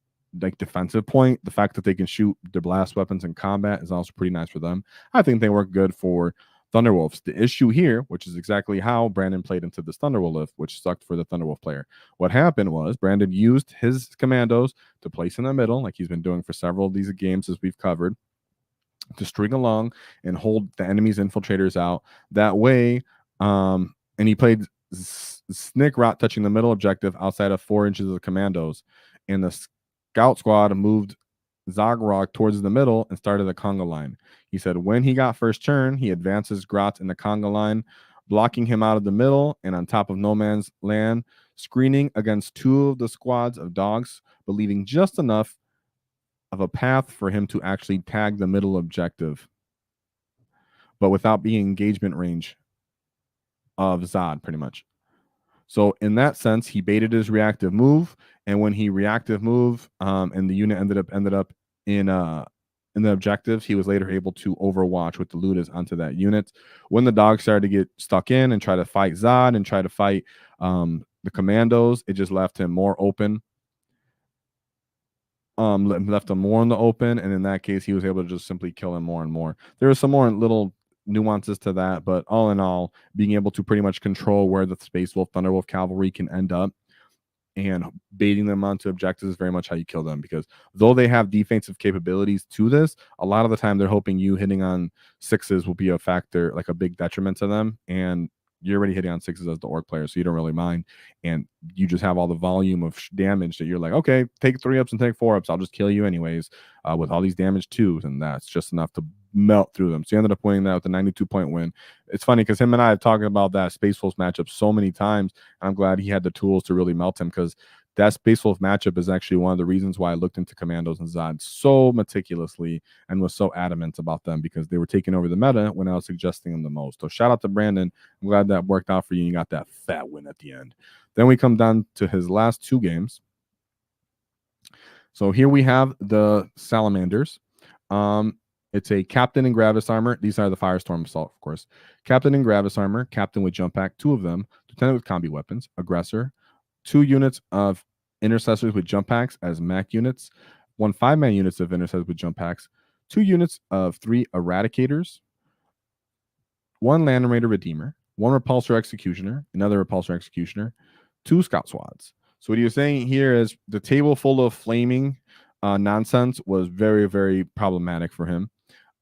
like defensive point. The fact that they can shoot their blast weapons in combat is also pretty nice for them. I think they work good for Thunderwolves. The issue here, which is exactly how Brandon played into this Thunderwolf lift, which sucked for the Thunderwolf player. What happened was Brandon used his commandos to place in the middle, like he's been doing for several of these games as we've covered, to string along and hold the enemy's infiltrators out. That way, and he played Snick Rot touching the middle objective outside of 4 inches of commandos. And the Scout Squad moved Zodgrod towards the middle and started the conga line. He said when he got first turn, he advances Grot in the conga line, blocking him out of the middle and on top of no man's land, screening against 2 of the squads of dogs, but leaving just enough of a path for him to actually tag the middle objective, but without being engagement range of Zod, pretty much. So in that sense, he baited his reactive move, and when he reactive move, and the unit ended up in the objectives, he was later able to overwatch with the Ludas onto that unit. When the dogs started to get stuck in and try to fight Zod and try to fight the commandos, it just left him more open. Left him more in the open, and in that case, he was able to just simply kill him more and more. There were some more little nuances to that, but all in all, being able to pretty much control where the Space Wolf, Thunderwolf cavalry can end up and baiting them onto objectives is very much how you kill them, because though they have defensive capabilities to this, a lot of the time they're hoping you hitting on 6s will be a factor, like a big detriment to them, and you're already hitting on 6s as the orc player, so you don't really mind, and you just have all the volume of damage that you're like, okay, take 3-ups and take 4-ups, I'll just kill you anyways, with all these damage 2s, and that's just enough to melt through them. So he ended up winning that with a 92-point win. It's funny because him and I have talked about that Space Wolves matchup so many times, and I'm glad he had the tools to really melt him, because that Space Wolf matchup is actually one of the reasons why I looked into Commandos and Zod so meticulously and was so adamant about them, because they were taking over the meta when I was suggesting them the most. So shout out to Brandon. I'm glad that worked out for you. You got that fat win at the end. Then we come down to his last 2 games. So here we have the Salamanders. It's a Captain in Gravis armor. These are the Firestorm Assault, of course. Captain in Gravis armor, Captain with jump pack, 2 of them, Lieutenant with combi weapons, Aggressor, 2 units of Intercessors with jump packs as Mac units, 1 5-man units of Intercessors with jump packs, 2 units of 3 Eradicators, 1 Land Raider Redeemer, 1 Repulsor Executioner, another Repulsor Executioner, 2 Scout Squads. So what he was saying here is the table full of flaming nonsense was very, very problematic for him.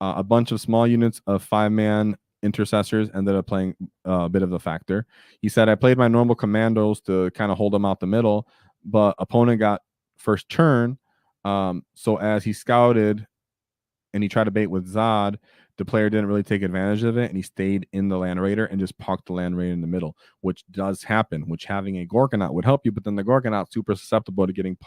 A bunch of small units of 5-man intercessors ended up playing a bit of a factor. He said, I played my normal commandos to kind of hold them out the middle, but opponent got first turn. So as he scouted and he tried to bait with Zod, the player didn't really take advantage of it, and he stayed in the Land Raider and just parked the Land Raider in the middle, which does happen, which having a Gorkanaut would help you, but then the Gorkanaut's super susceptible to getting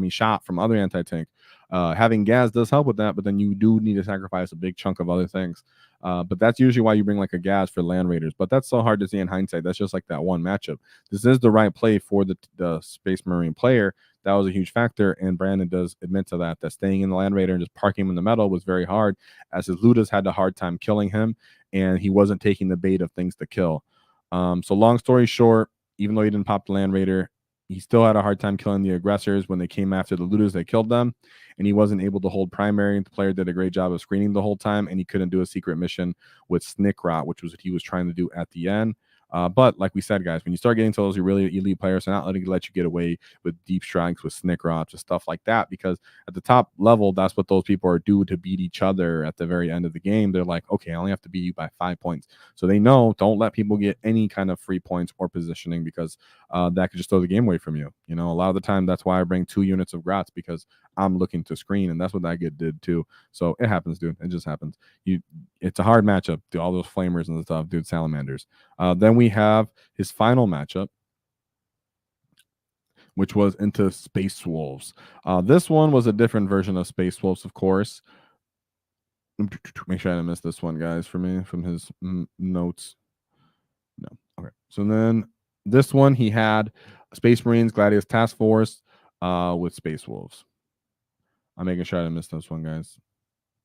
shot from other anti-tank. Having Ghaz does help with that, but then you do need to sacrifice a big chunk of other things. But that's usually why you bring like a Ghaz for Land Raiders, but that's so hard to see in hindsight. That's just like that one matchup. This is the right play for the Space Marine player that was a huge factor. And Brandon does admit to that staying in the Land Raider and just parking him in the meadow was very hard, as his Ludas had a hard time killing him, and he wasn't taking the bait of things to kill. So long story short, even though he didn't pop the Land Raider, he still had a hard time killing the aggressors. When they came after the looters, they killed them, and he wasn't able to hold primary. The player did a great job of screening the whole time, and he couldn't do a secret mission with Snickrot, which was what he was trying to do at the end. But like we said, guys, when you start getting to those really elite players, they're not letting let you get away with deep strikes, with Snickrot, just stuff like that. Because at the top level, that's what those people are due to beat each other at the very end of the game. They're like, okay, I only have to beat you by 5 points. So they know, don't let people get any kind of free points or positioning, because that could just throw the game away from you. You know, a lot of the time, that's why I bring 2 units of Grots, because I'm looking to screen, and that's what that get did too. So it happens, dude. It just happens. It's a hard matchup. All those flamers and stuff, dude. Salamanders. Then we have his final matchup, which was into Space Wolves. This one was a different version of Space Wolves, of course. Make sure I didn't miss this one, guys, for me from his notes. No. Okay. So then this one, he had Space Marines, Gladius Task Force with Space Wolves. I'm making sure I didn't miss this one, guys.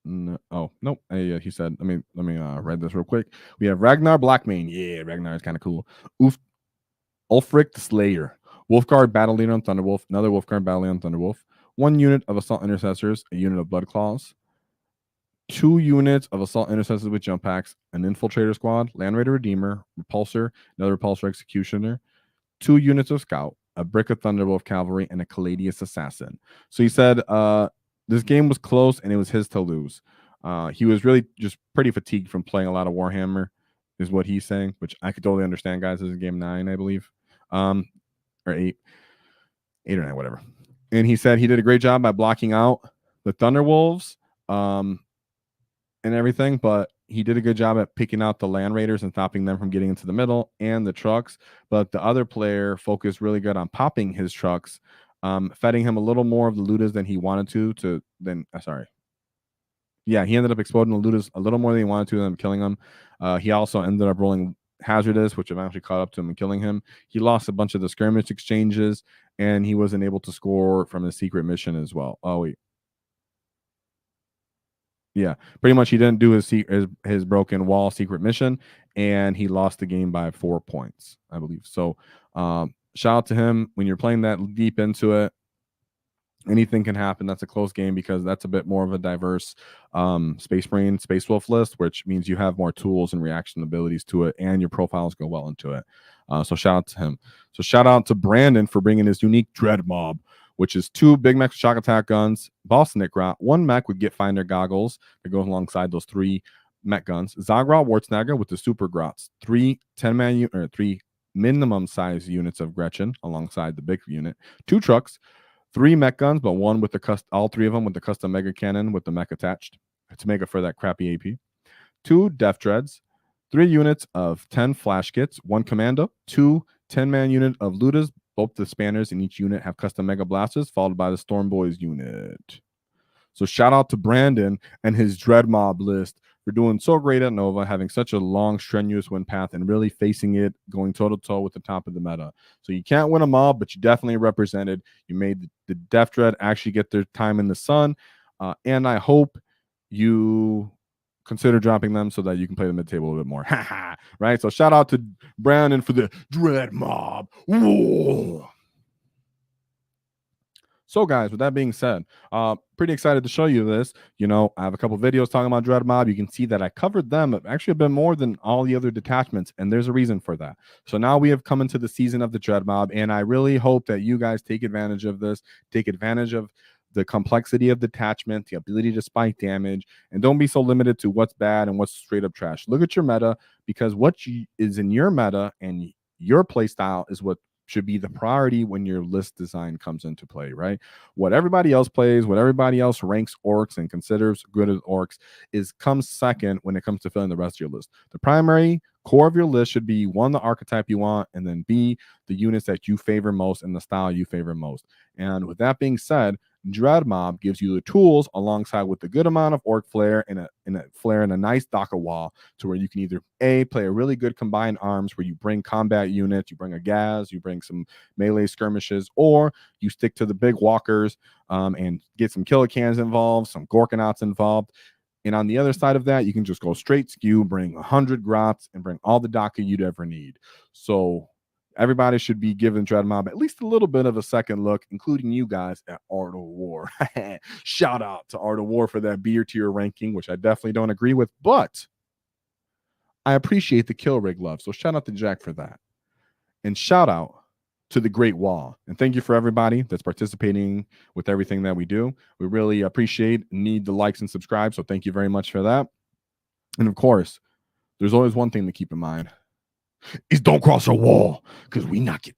No, oh, nope. He said, let me read this real quick. We have Ragnar Blackmane. Yeah, Ragnar is kind of cool. Ulfric the Slayer. Wolfguard Battle Leader on Thunderwolf. Another Wolfguard Battle Leader on Thunderwolf. 1 unit of Assault Intercessors. A unit of Blood Claws. 2 units of Assault Intercessors with Jump Packs. An Infiltrator Squad. Land Raider Redeemer. Repulsor. Another Repulsor Executioner. 2 units of Scout. A Brick of Thunderwolf Cavalry. And a Caladius Assassin. So he said this game was close, and it was his to lose. He was really just pretty fatigued from playing a lot of Warhammer, is what he's saying, which I could totally understand, guys. This is game 9, I believe. Or 8 or 9, whatever. And he said he did a great job by blocking out the Thunderwolves and everything, but he did a good job at picking out the Land Raiders and stopping them from getting into the middle and the trucks. But the other player focused really good on popping his trucks, feeding him a little more of the Ludas than he wanted to Yeah, he ended up exploding the Ludas a little more than he wanted to, them killing him. He also ended up rolling Hazardous, which eventually caught up to him and killing him. He lost a bunch of the skirmish exchanges, and he wasn't able to score from the secret mission as well. Oh, wait. Yeah, pretty much he didn't do his broken wall secret mission, and he lost the game by 4 points, I believe. So shout out to him. When you're playing that deep into it, anything can happen. That's a close game, because that's a bit more of a diverse Space Marine, Space Wolf list, which means you have more tools and reaction abilities to it, and your profiles go well into it. So shout out to him. So shout out to Brandon for bringing his unique Dread Mob, which is 2 big mech shock attack guns, Boss Snickrot, 1 mech with Get Finder goggles that goes alongside those 3 mech guns, Zodgrod Wartsnagger with the Super Grots, 3 10-man or 3 minimum size units of Gretchen alongside the big unit, 2 trucks, 3 mech guns, but 1 with the all 3 of them with the custom mega cannon with the mech attached to make it for that crappy AP. 2 Deff Dreads, 3 units of 10 flash kits, 1 commando, 2 10-man unit of Ludas. Both the spanners in each unit have custom mega blasters, followed by the Storm Boys unit. So shout out to Brandon and his Dread Mob list for doing so great at Nova, having such a long, strenuous win path, and really facing it, going toe-to-toe with the top of the meta. So you can't win a mob, but you definitely represented. You made the Deff Dread actually get their time in the sun, and I hope you consider dropping them so that you can play the mid-table a little bit more. Right? So shout out to Brandon for the Dread Mob. Whoa. So, guys, with that being said, pretty excited to show you this. You know, I have a couple videos talking about Dread Mob. You can see that I covered them actually a bit more than all the other detachments, and there's a reason for that. So now we have come into the season of the Dread Mob, and I really hope that you guys take advantage of this, take advantage of the complexity of detachment, the ability to spike damage, and don't be so limited to what's bad and what's straight up trash. Look at your meta, because what is in your meta and your play style is what should be the priority when your list design comes into play, right? What everybody else plays, what everybody else ranks orcs and considers good as orcs comes second when it comes to filling the rest of your list. The primary core of your list should be 1, the archetype you want, and then B, the units that you favor most and the style you favor most. And with that being said, Dread Mob gives you the tools alongside with a good amount of Ork Flair and a nice Daka wall to where you can either play a really good combined arms where you bring combat units, you bring a Ghaz, you bring some melee skirmishes, or you stick to the big walkers and get some killer cans involved, some Gorkanauts involved. And on the other side of that, you can just go straight skew, bring 100 grots, and bring all the Daka you'd ever need. So everybody should be giving Dread Mob at least a little bit of a second look, including you guys at Art of War. Shout out to Art of War for that beer tier ranking, which I definitely don't agree with, but I appreciate the kill rig love. So shout out to Jack for that. And shout out to the Great WAAAGH. And thank you for everybody that's participating with everything that we do. We really appreciate, need the likes and subscribe. So thank you very much for that. And of course, there's always one thing to keep in mind is don't cross a wall because we knock your